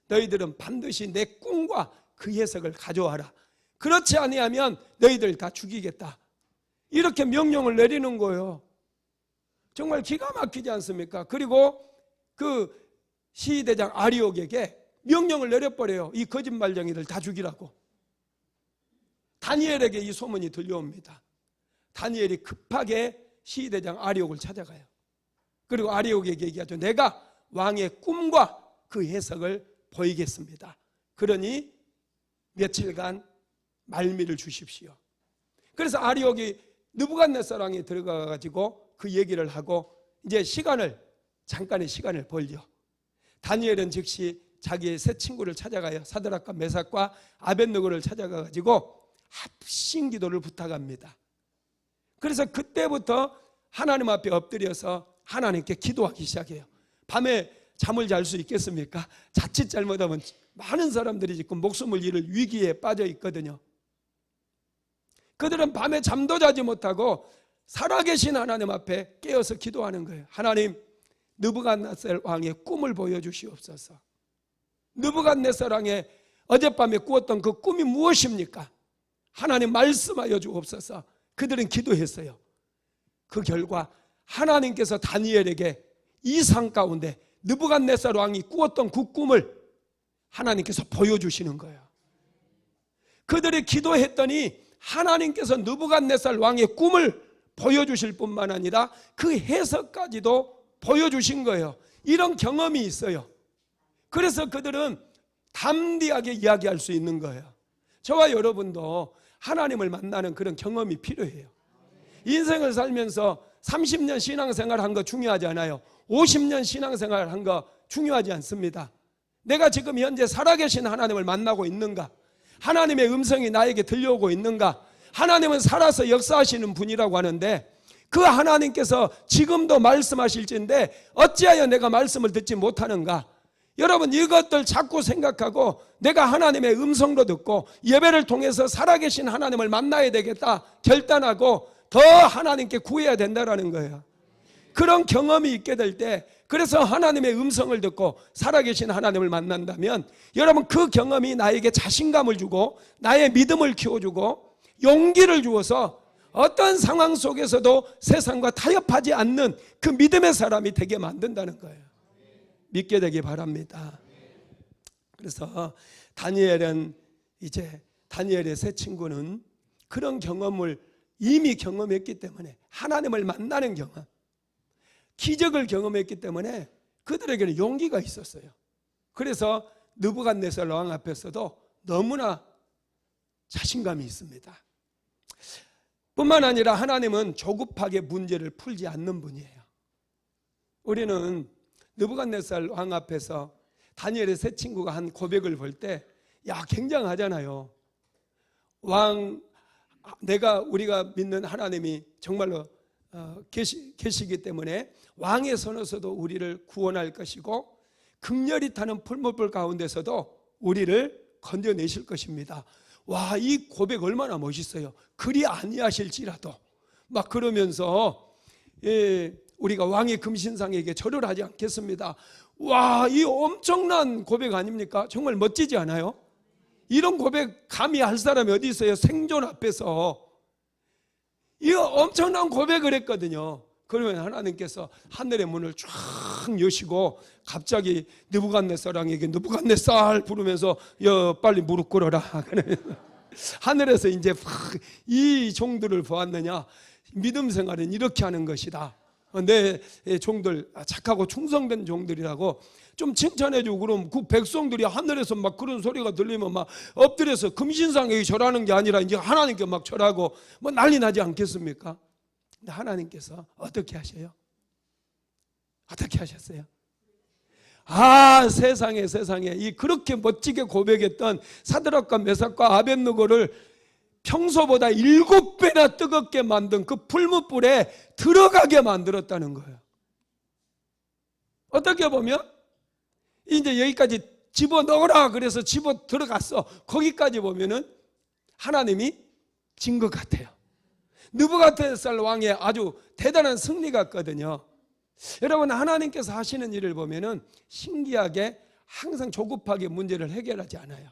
너희들은 반드시 내 꿈과 그 해석을 가져와라. 그렇지 아니하면 너희들 다 죽이겠다. 이렇게 명령을 내리는 거예요. 정말 기가 막히지 않습니까? 그리고 그 시대장 아리옥에게 명령을 내려버려요. 이 거짓말쟁이들 다 죽이라고. 다니엘에게 이 소문이 들려옵니다. 다니엘이 급하게 시대장 아리옥을 찾아가요. 그리고 아리옥에게 얘기하죠. 내가 왕의 꿈과 그 해석을 보이겠습니다. 그러니 며칠간 말미를 주십시오. 그래서 아리옥이 느부갓네살 왕이 들어가 가지고 그 얘기를 하고 이제 잠깐의 시간을 벌려. 다니엘은 즉시 자기의 세 친구를 찾아가요. 사드락과 메삭과 아벳느고를 찾아가 가지고 합심 기도를 부탁합니다. 그래서 그때부터 하나님 앞에 엎드려서 하나님께 기도하기 시작해요. 밤에 잠을 잘 수 있겠습니까? 자칫 잘못하면 많은 사람들이 지금 목숨을 잃을 위기에 빠져 있거든요. 그들은 밤에 잠도 자지 못하고 살아계신 하나님 앞에 깨어서 기도하는 거예요. 하나님, 느부갓네살 왕의 꿈을 보여주시옵소서. 느부갓네살 왕의 어젯밤에 꾸었던 그 꿈이 무엇입니까? 하나님 말씀하여 주옵소서. 그들은 기도했어요. 그 결과 하나님께서 다니엘에게 이 상 가운데 느부갓네살 왕이 꾸었던 그 꿈을 하나님께서 보여주시는 거예요. 그들이 기도했더니 하나님께서 느부갓네살 왕의 꿈을 보여주실 뿐만 아니라 그 해석까지도 보여주신 거예요. 이런 경험이 있어요. 그래서 그들은 담대하게 이야기할 수 있는 거예요. 저와 여러분도 하나님을 만나는 그런 경험이 필요해요. 인생을 살면서 30년 신앙생활 한 거 중요하지 않아요. 50년 신앙생활 한 거 중요하지 않습니다. 내가 지금 현재 살아계신 하나님을 만나고 있는가? 하나님의 음성이 나에게 들려오고 있는가? 하나님은 살아서 역사하시는 분이라고 하는데 그 하나님께서 지금도 말씀하실진데 어찌하여 내가 말씀을 듣지 못하는가? 여러분, 이것들 자꾸 생각하고 내가 하나님의 음성도 듣고 예배를 통해서 살아계신 하나님을 만나야 되겠다 결단하고 더 하나님께 구해야 된다는 거예요. 그런 경험이 있게 될 때, 그래서 하나님의 음성을 듣고 살아계신 하나님을 만난다면 여러분, 그 경험이 나에게 자신감을 주고 나의 믿음을 키워주고 용기를 주어서 어떤 상황 속에서도 세상과 타협하지 않는 그 믿음의 사람이 되게 만든다는 거예요. 믿게 되기 바랍니다. 그래서 다니엘의 세 친구는 그런 경험을 이미 경험했기 때문에, 하나님을 만나는 경험, 기적을 경험했기 때문에 그들에게는 용기가 있었어요. 그래서 느부갓네살 왕 앞에서도 너무나 자신감이 있습니다. 뿐만 아니라 하나님은 조급하게 문제를 풀지 않는 분이에요. 우리는 느부갓네살 왕 앞에서 다니엘의 세 친구가 한 고백을 볼 때 굉장하잖아요. 우리가 믿는 하나님이 정말로 계시기 때문에 왕의 손에서도 우리를 구원할 것이고 극렬히 타는 풀무불 가운데서도 우리를 건져내실 것입니다. 이 고백 얼마나 멋있어요. 그리 아니하실지라도 막 그러면서 우리가 왕의 금신상에게 절을 하지 않겠습니다. 이 엄청난 고백 아닙니까? 정말 멋지지 않아요? 이런 고백 감히 할 사람이 어디 있어요? 생존 앞에서 이 엄청난 고백을 했거든요. 그러면 하나님께서 하늘의 문을 쫙 여시고 갑자기 느부갓네살 왕에게 느부갓네살 부르면서 빨리 무릎 꿇어라. 하늘에서 이제 이 종들을 보았느냐? 믿음 생활은 이렇게 하는 것이다. 내 종들 착하고 충성된 종들이라고 좀 칭찬해주고, 그럼 그 백성들이 하늘에서 막 그런 소리가 들리면 막 엎드려서 금신상에게 절하는 게 아니라 이제 하나님께 막 절하고 난리 나지 않겠습니까? 근데 하나님께서 어떻게 하셔요? 어떻게 하셨어요? 세상에 이 그렇게 멋지게 고백했던 사드락과 메삭과 아벳느고를 평소보다 7배나 뜨겁게 만든 그 풀무불에 들어가게 만들었다는 거예요. 어떻게 보면 이제 여기까지 집어넣으라 그래서 집어 들어갔어. 거기까지 보면은 하나님이 진 것 같아요. 느부갓네살 왕의 아주 대단한 승리 같거든요. 여러분, 하나님께서 하시는 일을 보면은 신기하게 항상 조급하게 문제를 해결하지 않아요.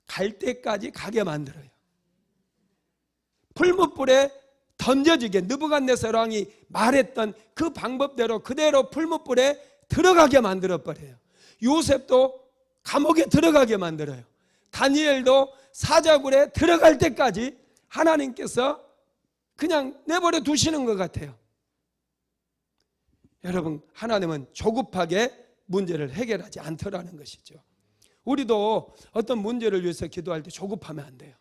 갈 때까지 가게 만들어요. 풀무불에 던져지게, 느부갓네살 왕이 말했던 그 방법대로 그대로 풀무불에 들어가게 만들어버려요. 요셉도 감옥에 들어가게 만들어요. 다니엘도 사자굴에 들어갈 때까지 하나님께서 그냥 내버려 두시는 것 같아요. 여러분, 하나님은 조급하게 문제를 해결하지 않더라는 것이죠. 우리도 어떤 문제를 위해서 기도할 때 조급하면 안 돼요.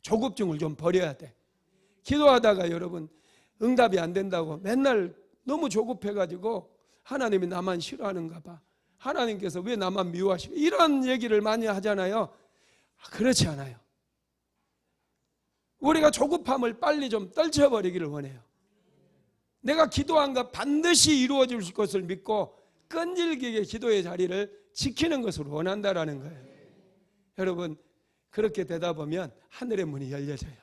조급증을 좀 버려야 돼. 기도하다가 여러분 응답이 안 된다고 맨날 너무 조급해가지고 하나님이 나만 싫어하는가 봐, 하나님께서 왜 나만 미워하시고, 이런 얘기를 많이 하잖아요. 그렇지 않아요. 우리가 조급함을 빨리 좀 떨쳐버리기를 원해요. 내가 기도한 것 반드시 이루어질 것을 믿고 끈질기게 기도의 자리를 지키는 것을 원한다라는 거예요. 여러분, 그렇게 되다 보면 하늘의 문이 열려져요.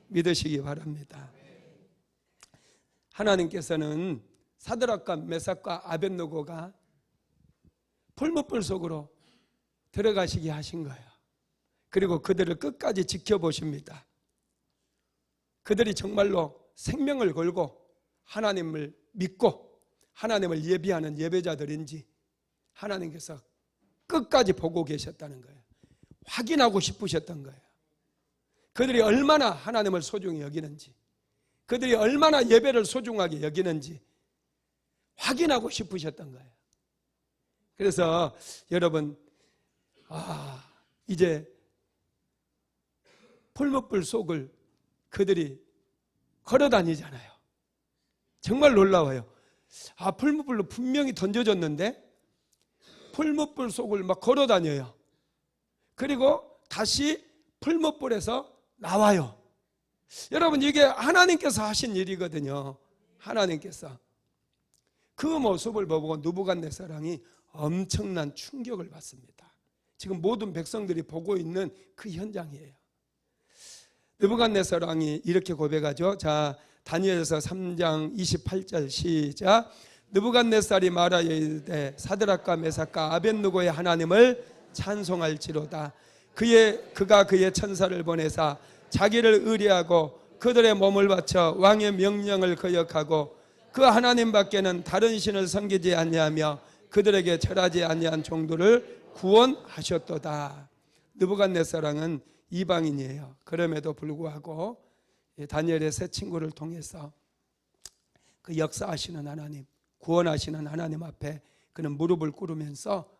믿으시기 바랍니다. 하나님께서는 사드락과 메삭과 아벳느고가 풀무불 속으로 들어가시게 하신 거예요. 그리고 그들을 끝까지 지켜보십니다. 그들이 정말로 생명을 걸고 하나님을 믿고 하나님을 예비하는 예배자들인지 하나님께서 끝까지 보고 계셨다는 거예요. 확인하고 싶으셨던 거예요. 그들이 얼마나 하나님을 소중히 여기는지, 그들이 얼마나 예배를 소중하게 여기는지 확인하고 싶으셨던 거예요. 그래서 여러분, 이제 풀무불 속을 그들이 걸어 다니잖아요. 정말 놀라워요. 풀무불로 분명히 던져졌는데 풀무불 속을 막 걸어 다녀요. 그리고 다시 풀무불에서 나와요. 여러분, 이게 하나님께서 하신 일이거든요. 하나님께서. 그 모습을 보고 느부갓네살 왕이 엄청난 충격을 받습니다. 지금 모든 백성들이 보고 있는 그 현장이에요. 느부갓네살 왕이 이렇게 고백하죠. 자, 다니엘서 3장 28절 시작. 느부갓네살이 말하여이르되 사드락과 메삭과 아벳느고의 하나님을 찬송할지로다. 그가 그의 천사를 보내사 자기를 의뢰하고 그들의 몸을 바쳐 왕의 명령을 거역하고 그 하나님 밖에는 다른 신을 섬기지 아니하며 그들에게 절하지 아니한 종들을 구원하셨도다. 느부갓네살 왕은 이방인이에요. 그럼에도 불구하고 다니엘의 세 친구를 통해서 그 역사하시는 하나님, 구원하시는 하나님 앞에 그는 무릎을 꿇으면서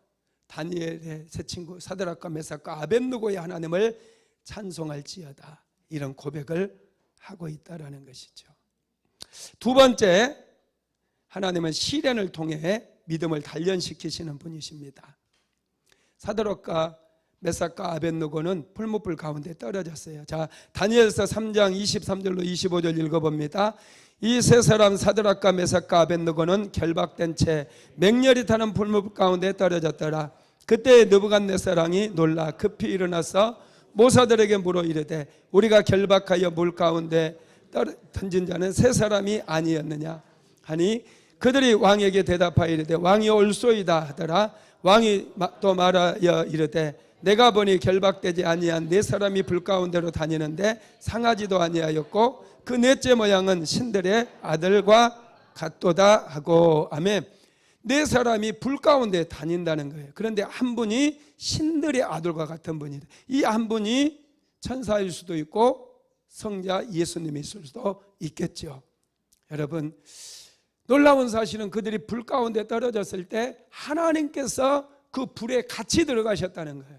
다니엘의 세 친구 사드락과 메삭과 아벳느고의 하나님을 찬송할지어다, 이런 고백을 하고 있다라는 것이죠. 두 번째, 하나님은 시련을 통해 믿음을 단련시키시는 분이십니다. 사드락과 메삭과 아벳느고는 풀무불 가운데 떨어졌어요. 자, 다니엘서 3장 23절로 25절 읽어봅니다. 이 세 사람 사드락과 메삭과 아벳느고는 결박된 채 맹렬히 타는 풀무불 가운데 떨어졌더라. 그때 느부갓네살 왕이 놀라 급히 일어나서 모사들에게 물어 이르되 우리가 결박하여 물 가운데 던진 자는 세 사람이 아니었느냐 하니 그들이 왕에게 대답하여 이르되 왕이 올소이다 하더라. 왕이 또 말하여 이르되 내가 보니 결박되지 아니한 네 사람이 불 가운데로 다니는데 상하지도 아니하였고 그 넷째 모양은 신들의 아들과 같도다 하고. 아멘. 네 사람이 불 가운데 다닌다는 거예요. 그런데 한 분이 신들의 아들과 같은 분이다. 이 한 분이 천사일 수도 있고 성자 예수님일 수도 있겠죠. 여러분, 놀라운 사실은 그들이 불 가운데 떨어졌을 때 하나님께서 그 불에 같이 들어가셨다는 거예요.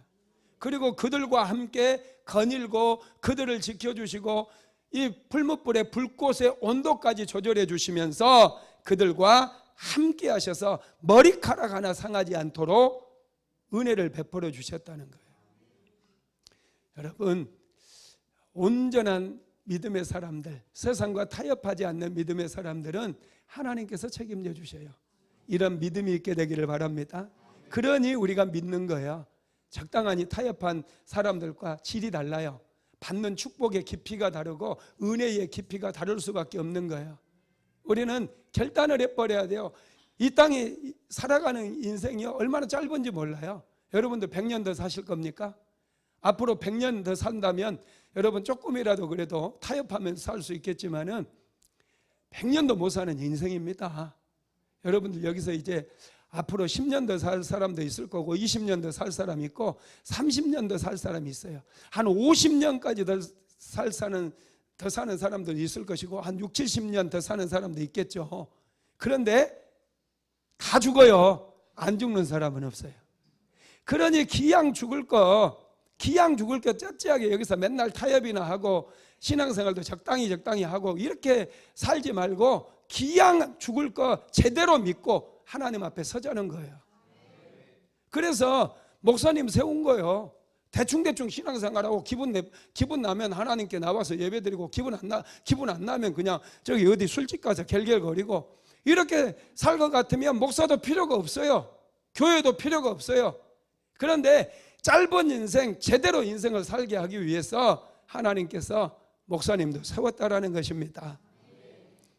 그리고 그들과 함께 거닐고 그들을 지켜주시고 이 풀무불의 불꽃의 온도까지 조절해 주시면서 그들과 함께 하셔서 머리카락 하나 상하지 않도록 은혜를 베풀어 주셨다는 거예요. 여러분, 온전한 믿음의 사람들, 세상과 타협하지 않는 믿음의 사람들은 하나님께서 책임져 주셔요. 이런 믿음이 있게 되기를 바랍니다. 그러니 우리가 믿는 거예요. 적당하니 타협한 사람들과 질이 달라요. 받는 축복의 깊이가 다르고 은혜의 깊이가 다를 수밖에 없는 거예요. 우리는 결단을 해버려야 돼요. 이 땅에 살아가는 인생이 얼마나 짧은지 몰라요. 여러분들 100년 더 사실 겁니까? 앞으로 100년 더 산다면 여러분 조금이라도 그래도 타협하면서 살 수 있겠지만은 100년도 못 사는 인생입니다. 여러분들 여기서 이제 앞으로 10년 더 살 사람도 있을 거고 20년 더 살 사람이 있고 30년 더 살 사람이 있어요. 한 50년까지 더 사는 사람도 있을 것이고 한 6, 70년 더 사는 사람도 있겠죠. 그런데 다 죽어요. 안 죽는 사람은 없어요. 그러니 기양 죽을 거 쩌찌하게 여기서 맨날 타협이나 하고 신앙생활도 적당히 하고 이렇게 살지 말고 기양 죽을 거 제대로 믿고 하나님 앞에 서자는 거예요. 그래서 목사님 세운 거예요. 대충 신앙생활하고 기분 나면 하나님께 나와서 예배드리고 기분 안 나면 그냥 저기 어디 술집 가서 결결거리고 이렇게 살 것 같으면 목사도 필요가 없어요. 교회도 필요가 없어요. 그런데 짧은 인생 제대로 인생을 살게 하기 위해서 하나님께서 목사님도 세웠다라는 것입니다.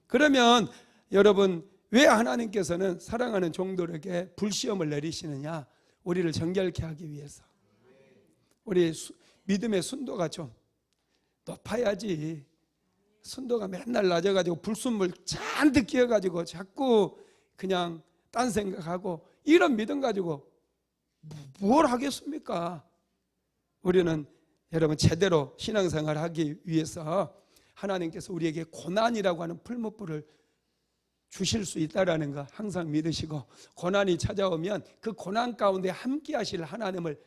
그러면 여러분 왜 하나님께서는 사랑하는 종들에게 불시험을 내리시느냐? 우리를 정결케 하기 위해서. 우리 믿음의 순도가 좀 높아야지. 순도가 맨날 낮아가지고 불순물 잔뜩 끼어가지고 자꾸 그냥 딴 생각하고 이런 믿음 가지고 뭘 하겠습니까? 우리는 여러분 제대로 신앙생활을 하기 위해서 하나님께서 우리에게 고난이라고 하는 풀무불을 주실 수 있다는 거 항상 믿으시고, 고난이 찾아오면 그 고난 가운데 함께 하실 하나님을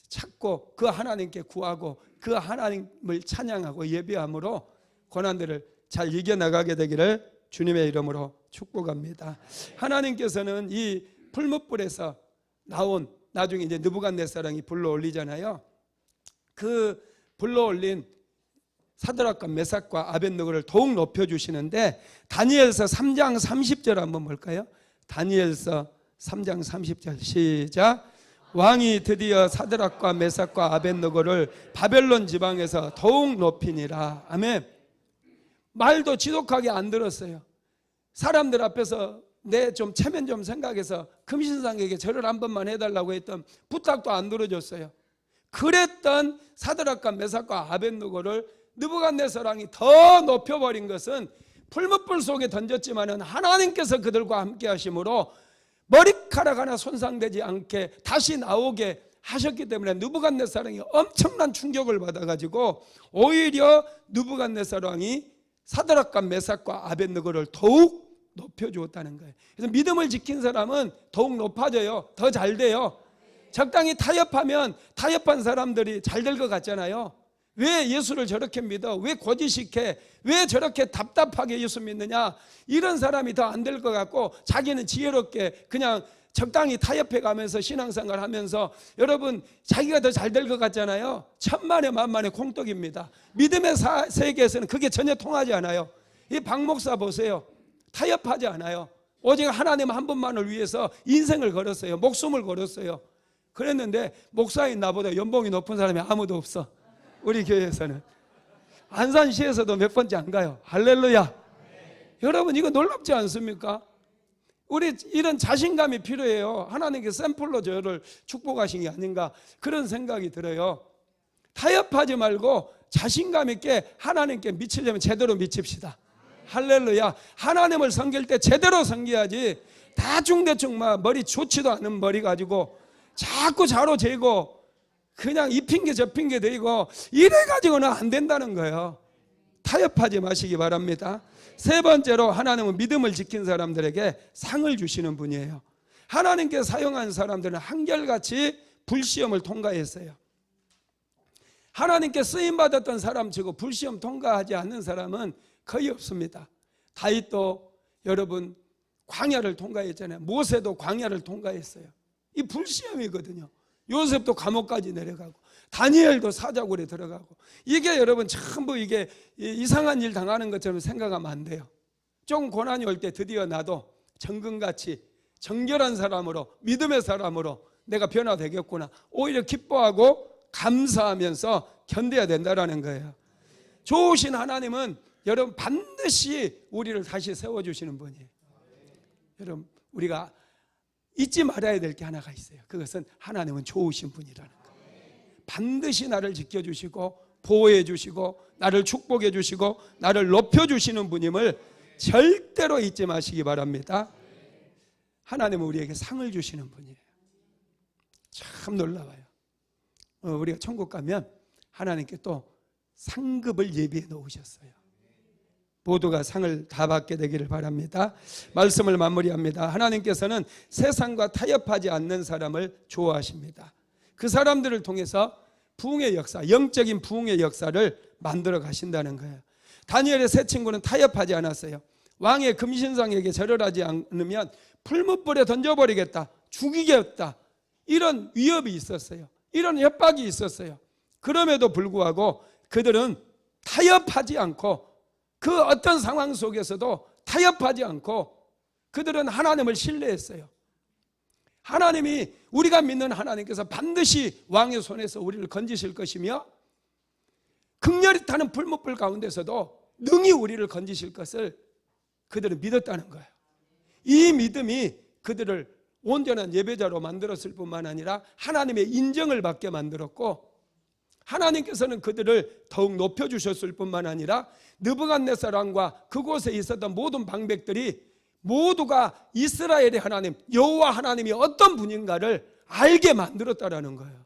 찾고 그 하나님께 구하고 그 하나님을 찬양하고 예배함으로 고난들을 잘 이겨나가게 되기를 주님의 이름으로 축복합니다. 하나님께서는 이 풀무불에서 나온 나중에 이제 느부갓네살이 불러 올리잖아요. 그 불러 올린 사드락과 메삭과 아벳느고를 더욱 높여주시는데 다니엘서 3장 30절 한번 볼까요? 다니엘서 3장 30절 시작. 왕이 드디어 사드락과 메삭과 아벳느고를 바벨론 지방에서 더욱 높이니라. 아멘. 말도 지독하게 안 들었어요. 사람들 앞에서 내 좀 체면 좀 생각해서 금신상에게 절을 한 번만 해달라고 했던 부탁도 안 들어줬어요. 그랬던 사드락과 메삭과 아벳느고를 느부갓네살왕이 더 높여버린 것은 풀무불 속에 던졌지만은 하나님께서 그들과 함께 하심으로 머리카락 하나 손상되지 않게 다시 나오게 하셨기 때문에 느부갓네살왕이 엄청난 충격을 받아가지고 오히려 느부갓네살왕이 사드락과 메삭과 아벳느고를 더욱 높여주었다는 거예요. 그래서 믿음을 지킨 사람은 더욱 높아져요. 더 잘 돼요. 적당히 타협하면 타협한 사람들이 잘 될 것 같잖아요. 왜 예수를 저렇게 믿어? 왜 고지식해? 왜 저렇게 답답하게 예수 믿느냐? 이런 사람이 더 안 될 것 같고 자기는 지혜롭게 그냥 적당히 타협해 가면서 신앙생활 하면서 여러분 자기가 더 잘 될 것 같잖아요. 천만에 만만의 콩떡입니다. 믿음의 세계에서는 그게 전혀 통하지 않아요. 이 박 목사 보세요. 타협하지 않아요. 오직 하나님 한 분만을 위해서 인생을 걸었어요. 목숨을 걸었어요. 그랬는데 목사인 나보다 연봉이 높은 사람이 아무도 없어. 우리 교회에서는 안산시에서도 몇 번째 안 가요. 할렐루야. 여러분 이거 놀랍지 않습니까? 우리 이런 자신감이 필요해요. 하나님께서 샘플로 저를 축복하신 게 아닌가 그런 생각이 들어요. 타협하지 말고 자신감 있게 하나님께 미치려면 제대로 미칩시다. 할렐루야. 하나님을 섬길 때 제대로 섬겨야지 대충 막 머리 좋지도 않은 머리 가지고 자꾸 자로 재고 그냥 이 핑계 저 핑계 대고 이래가지고는 안 된다는 거예요. 타협하지 마시기 바랍니다. 세 번째로 하나님은 믿음을 지킨 사람들에게 상을 주시는 분이에요. 하나님께 사용한 사람들은 한결같이 불시험을 통과했어요. 하나님께 쓰임받았던 사람 치고 불시험 통과하지 않는 사람은 거의 없습니다. 다윗도 여러분 광야를 통과했잖아요. 모세도 광야를 통과했어요. 이 불시험이거든요. 요셉도 감옥까지 내려가고 다니엘도 사자굴에 들어가고 이게 여러분 전부 이게 이상한 일 당하는 것처럼 생각하면 안 돼요. 좀 고난이 올 때 드디어 나도 정금같이 정결한 사람으로 믿음의 사람으로 내가 변화되겠구나. 오히려 기뻐하고 감사하면서 견뎌야 된다는 거예요. 좋으신 하나님은 여러분 반드시 우리를 다시 세워주시는 분이에요. 여러분 우리가 잊지 말아야 될 게 하나가 있어요. 그것은 하나님은 좋으신 분이라는 거예요. 반드시 나를 지켜주시고 보호해 주시고 나를 축복해 주시고 나를 높여주시는 분임을 절대로 잊지 마시기 바랍니다. 하나님은 우리에게 상을 주시는 분이에요. 참 놀라워요. 우리가 천국 가면 하나님께 또 상급을 예비해 놓으셨어요. 모두가 상을 다 받게 되기를 바랍니다. 말씀을 마무리합니다. 하나님께서는 세상과 타협하지 않는 사람을 좋아하십니다. 그 사람들을 통해서 부흥의 역사, 영적인 부흥의 역사를 만들어 가신다는 거예요. 다니엘의 세 친구는 타협하지 않았어요. 왕의 금신상에게 절을하지 않으면 풀무불에 던져버리겠다, 죽이겠다, 이런 위협이 있었어요. 이런 협박이 있었어요. 그럼에도 불구하고 그들은 타협하지 않고, 그 어떤 상황 속에서도 타협하지 않고 그들은 하나님을 신뢰했어요. 하나님이, 우리가 믿는 하나님께서 반드시 왕의 손에서 우리를 건지실 것이며 극렬히 타는 풀무불 가운데서도 능히 우리를 건지실 것을 그들은 믿었다는 거예요. 이 믿음이 그들을 온전한 예배자로 만들었을 뿐만 아니라 하나님의 인정을 받게 만들었고, 하나님께서는 그들을 더욱 높여주셨을 뿐만 아니라 느부갓네살 왕과 그곳에 있었던 모든 방백들이 모두가 이스라엘의 하나님, 여호와 하나님이 어떤 분인가를 알게 만들었다라는 거예요.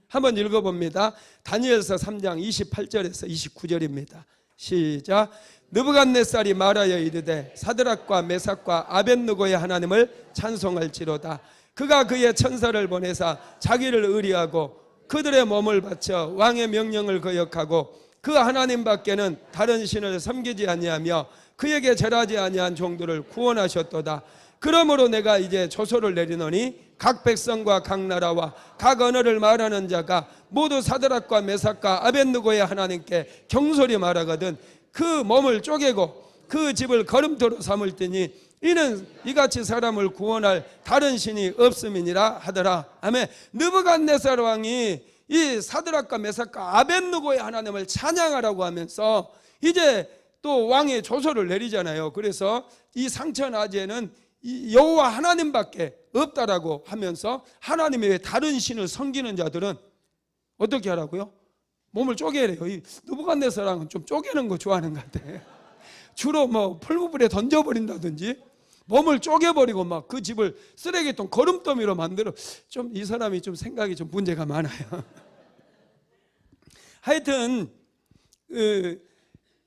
한번 읽어봅니다. 다니엘서 3장 28절에서 29절입니다. 시작. 느부갓네살이 말하여 이르되 사드락과 메삭과 아벳느고의 하나님을 찬송할지로다. 그가 그의 천사를 보내사 자기를 의리하고 그들의 몸을 바쳐 왕의 명령을 거역하고 그 하나님 밖에는 다른 신을 섬기지 아니하며 그에게 절하지 아니한 종들을 구원하셨도다. 그러므로 내가 이제 조서를 내리노니 각 백성과 각 나라와 각 언어를 말하는 자가 모두 사드락과 메삭과 아벳느고의 하나님께 경솔히 말하거든 그 몸을 쪼개고 그 집을 거름토로 삼을 테니 이는 이같이 사람을 구원할 다른 신이 없음이니라 하더라. 아멘. 느부갓네살 왕이 이 사드락과 메삭과 아벳느고의 하나님을 찬양하라고 하면서 이제 또 왕의 조서를 내리잖아요. 그래서 이 상처나지에는 여호와 하나님밖에 없다라고 하면서 하나님 외에 다른 신을 섬기는 자들은 어떻게 하라고요? 몸을 쪼개래요. 이 느부갓네살 왕은 좀 쪼개는 거 좋아하는 것 같아요. 주로 뭐 풀무불에 던져버린다든지 몸을 쪼개버리고 막 그 집을 쓰레기통 거름더미로 만들어. 좀 이 사람이 좀 생각이 좀 문제가 많아요. 하여튼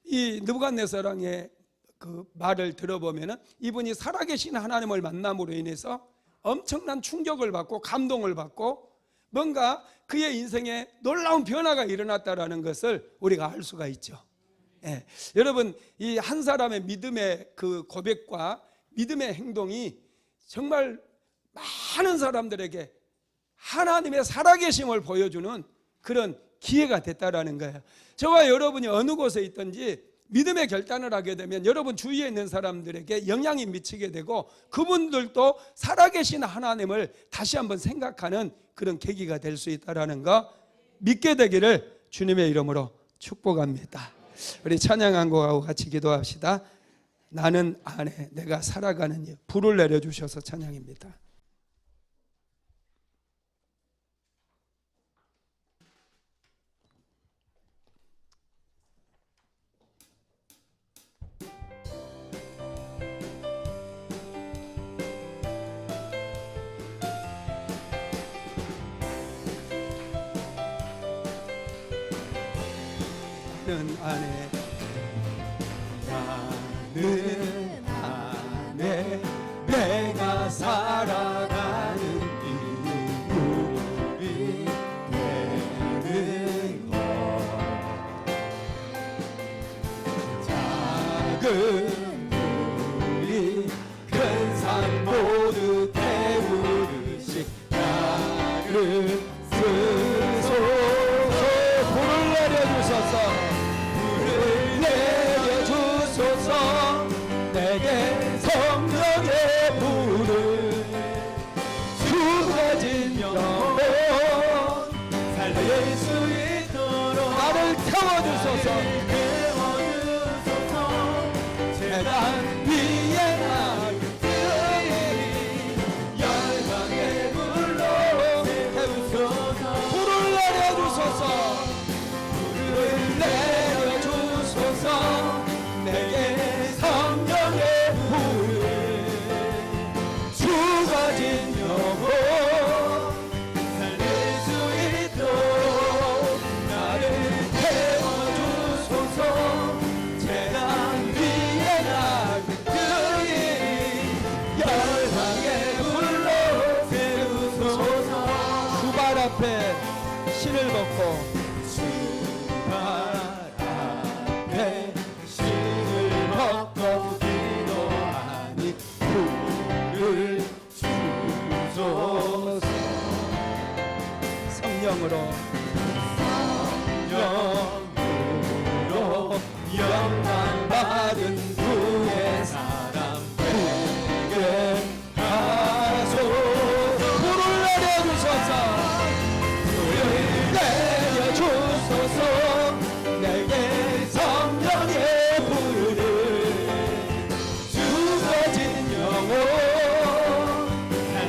이 느부갓네살 왕의 그 말을 들어보면은 이분이 살아계신 하나님을 만남으로 인해서 엄청난 충격을 받고 감동을 받고 뭔가 그의 인생에 놀라운 변화가 일어났다라는 것을 우리가 알 수가 있죠. 예. 여러분, 이 한 사람의 믿음의 그 고백과 믿음의 행동이 정말 많은 사람들에게 하나님의 살아계심을 보여주는 그런 기회가 됐다라는 거예요. 저와 여러분이 어느 곳에 있든지 믿음의 결단을 하게 되면 여러분 주위에 있는 사람들에게 영향이 미치게 되고 그분들도 살아계신 하나님을 다시 한번 생각하는 그런 계기가 될 수 있다는 거 믿게 되기를 주님의 이름으로 축복합니다. 우리 찬양한 곡하고 같이 기도합시다. 나는 안에 내가 살아가는 일, 불을 내려주셔서 찬양입니다. 나는 안에 내가 살아가는 이유이 되는 것 작은 물이 큰 산 모두 태우듯이 나를 쓰소서. 불을 내려주소서. 내게 성령의 불을 쏟아진 영혼 살릴 수 있도록 나를 태워주소서. 받고 주 앞에 신을 벗고 기도하니 불을 주소서. 성령으로 영으로 영광 받은 후의 사람 되게 하소서. 불을 내려주소서. 불을 내려주소서. 내게 성령의 불을 죽어진 영혼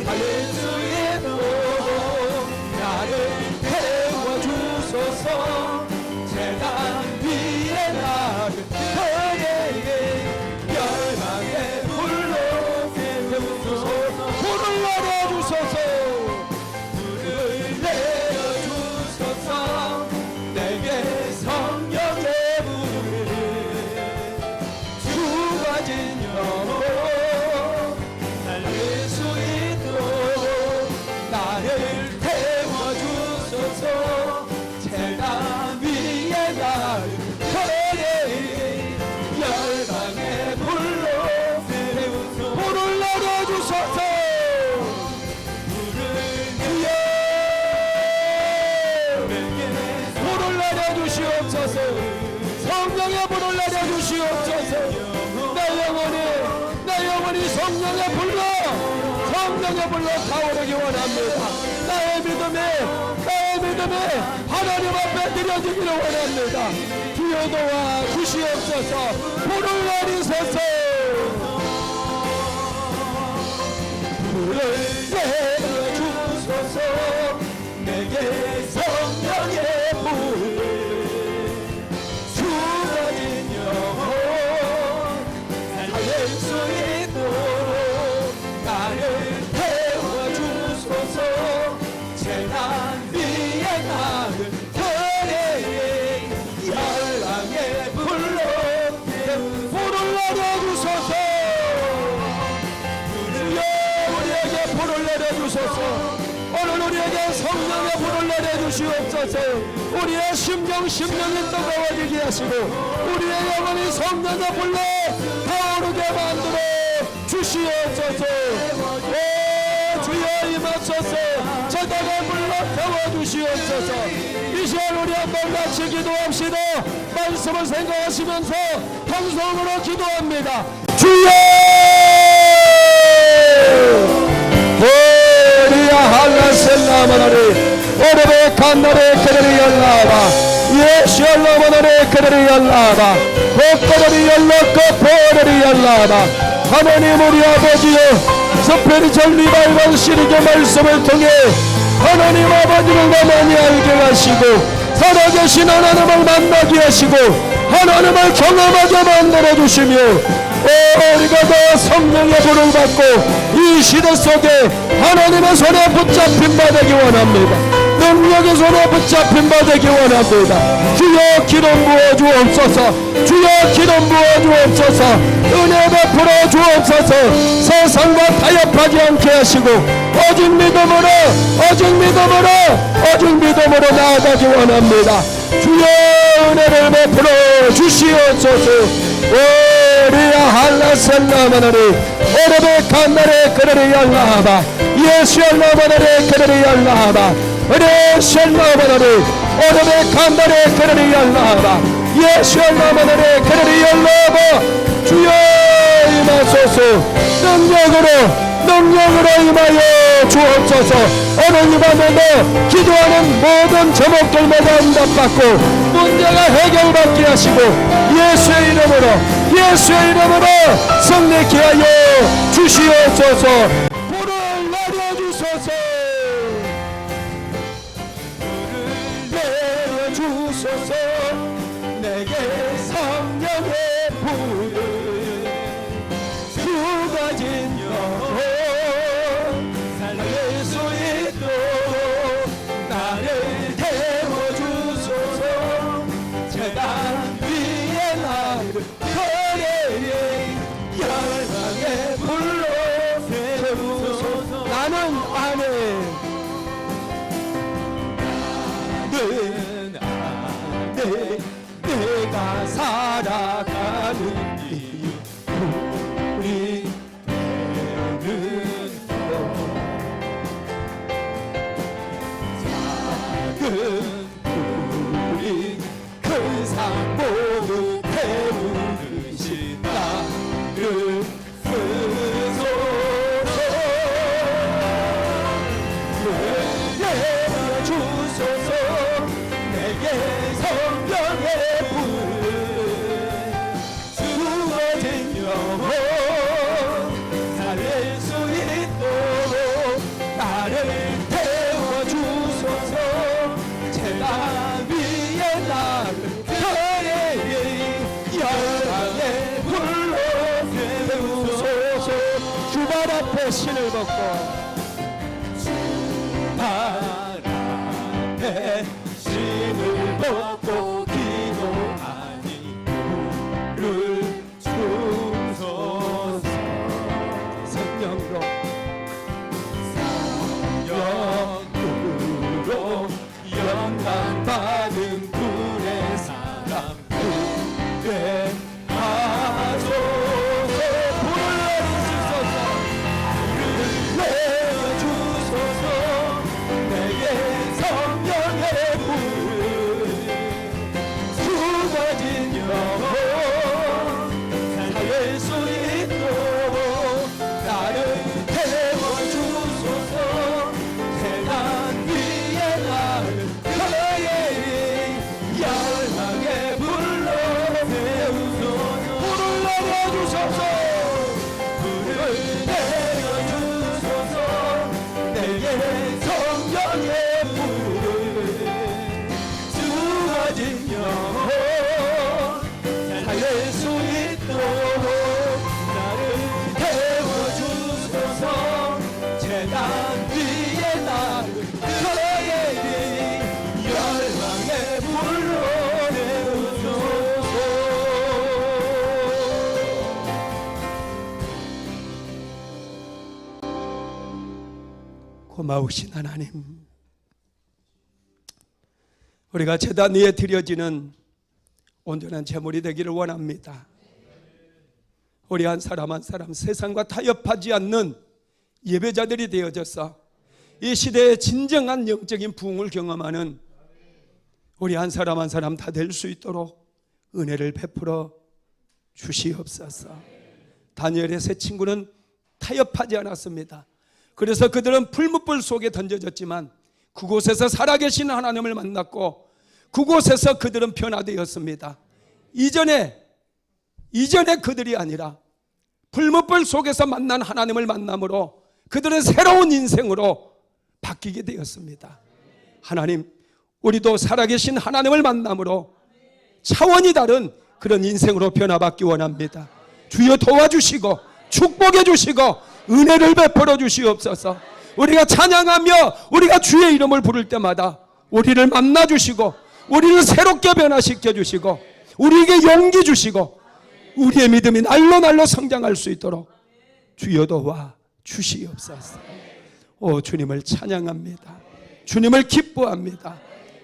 살릴 수 있도록 나를 태워주소서. 재단 위에 나를 그에게 열망의 불로 태우소서. 불을 내려주소서. 불을 내려주소서. 내게 성령의 불을 죽어진 영혼 살릴 수 있도록 나를 태워주소서. 재단 위에 나를 열방의 불로 태우소서. 불을 내려주소서. 불을 내려주시옵소서. 성령의 불을 내려주시옵소서. 내 영혼이 성령의 불로 타오르기 원합니다. 나의 믿음이 하나님 앞에 드려지기를 원합니다. 주여 도와 주시옵소서. 불을 내리소서. 불을 내려주소서. 내게 성령의 불 죽어진 영혼 살릴 수 있도록 나를 태워주소서. 재단 위에 나를 열방의 불로 불을 내려주소서. 우리에게 불을 내려주소서. 오늘 우리에게 성령의 불을 내려주시옵소서. 우리의 심령이 뜨거워지게 하시고 우리의 영혼이 성령의 불로 타오르게 만들어 주시옵소서. 오 주여 임하소서. 제단의 불로 태워주시옵소서. 이 시간 우리 한번 같이 기도합시다. 말씀을 생각하시면서 방송으로 기도합니다. 주여 오리야 할라셀라마나리 오르베 칸나레 그들이 열라바 예시얼라마나레 그들이 열라바 복거들이 열렸고 보들이 열라바. 하나님 우리 아버지여 스피리철 리바이벌 시리즈 말씀을 통해 하나님 아버지를 더 많이 알게 하시고 살아계신 하나님을 만나게 하시고 하나님을 경험하게 만들어 주시며 우리가 더 성령의 불을 받고 이 시대 속에 하나님의 손에 붙잡힌 바 되기 원합니다. 능력의 손에 붙잡힌 바 되기 원합니다. 주여 기름 부어 주옵소서. 주여 기름 부어 주옵소서. 은혜 베풀어 주옵소서. 세상과 타협하지 않게 하시고 오직 믿음으로 나아가기 원합니다. 주여 은혜를 베풀어 주시옵소서. 오리야 할라셀라마나리 오르베 칸나레 그들이 열라바 예시얼라마나레 그들이 열라바 예시얼라마나레 오르베 칸나레 그들이 열라바 예시얼라마나레 그들이 열라바. 주여 임하소서. 능력으로 임하여 주옵소서. 오늘 이 밤에도 기도하는 모든 제목들마다 응답받고 문제가 해결받게 하시고 예수의 이름으로 성례케 하여 주시옵소서. 불을 내려주소서. 내려주소서. 내게 성령의 불을 죽어진 영혼 살릴 수 있도록 나를 태워주소서. 재단 위에 나를 열방의 불로 태우소서. 나는 안에 늘 살아가는 이유 우리 되는 것 작은 우리 큰 산 모두 태우듯이 나를 쓰소서 주소서 내게 성령의 불 주어진 영혼 살릴 수 있도록 나를 태워주소서 제가 위에 나를 그의 열방의 불로 태우소서 주발 앞에 신을 벗고 발 앞에 신을 벗고 기도하니 물을 주소서 성령으로 성령으로 영광 받은 불의 사람 그대 하소서 불을 내려주소서 내려주소서 내게 성령의 불 주어진 영혼 살릴 수 있도록 나를 태워주소서 세상 위에 나를 그의 열방의 불로 태우소서 불을 내려주소서 불을 내려주소서 내게 성령의 불 주어진 영혼 살릴 수 있도록 나를 태워주소서 재단 위에 나를 그의 열방의 불로 태우소서 고마우신 하나님, 우리가 제단 위에 드려지는 온전한 제물이 되기를 원합니다. 우리 한 사람 한 사람 세상과 타협하지 않는 예배자들이 되어져서 이 시대의 진정한 영적인 부흥을 경험하는 우리 한 사람 한 사람 다 될 수 있도록 은혜를 베풀어 주시옵소서. 다니엘의 세 친구는 타협하지 않았습니다. 그래서 그들은 풀무불 속에 던져졌지만 그곳에서 살아계신 하나님을 만났고 그곳에서 그들은 변화되었습니다. 이전에 그들이 아니라 풀무불 속에서 만난 하나님을 만남으로 그들은 새로운 인생으로 바뀌게 되었습니다. 하나님, 우리도 살아계신 하나님을 만남으로 차원이 다른 그런 인생으로 변화받기 원합니다. 주여 도와주시고 축복해 주시고 은혜를 베풀어 주시옵소서. 우리가 찬양하며 우리가 주의 이름을 부를 때마다 우리를 만나 주시고 우리를 새롭게 변화시켜 주시고 우리에게 용기 주시고 우리의 믿음이 날로 성장할 수 있도록 주여 도와 주시옵소서. 오, 주님을 찬양합니다. 주님을 기뻐합니다.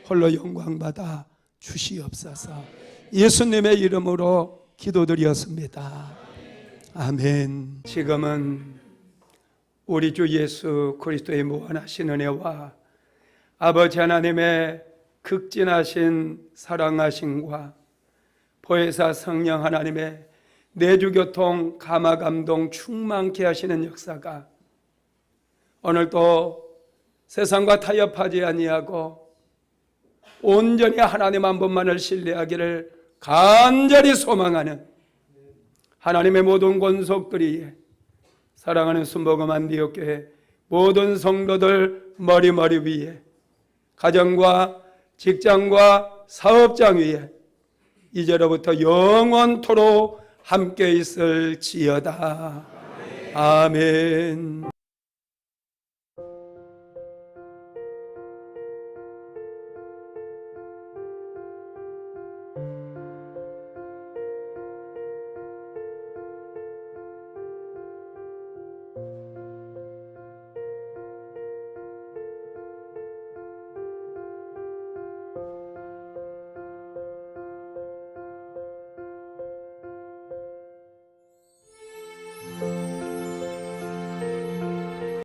홀로 영광받아 주시옵소서. 예수님의 이름으로 기도드렸습니다. 아멘. 지금은 우리 주 예수 그리스도의 무한하신 은혜와 아버지 하나님의 극진하신 사랑하심과 보혜사 성령 하나님의 내주교통 감화감동 충만케 하시는 역사가 오늘도 세상과 타협하지 아니하고 온전히 하나님 한 분만을 신뢰하기를 간절히 소망하는 하나님의 모든 권속들이 사랑하는 순복음 안디옥교회 모든 성도들 머리 위에 가정과 직장과 사업장 위에 이제로부터 영원토록 함께 있을지어다. 아멘.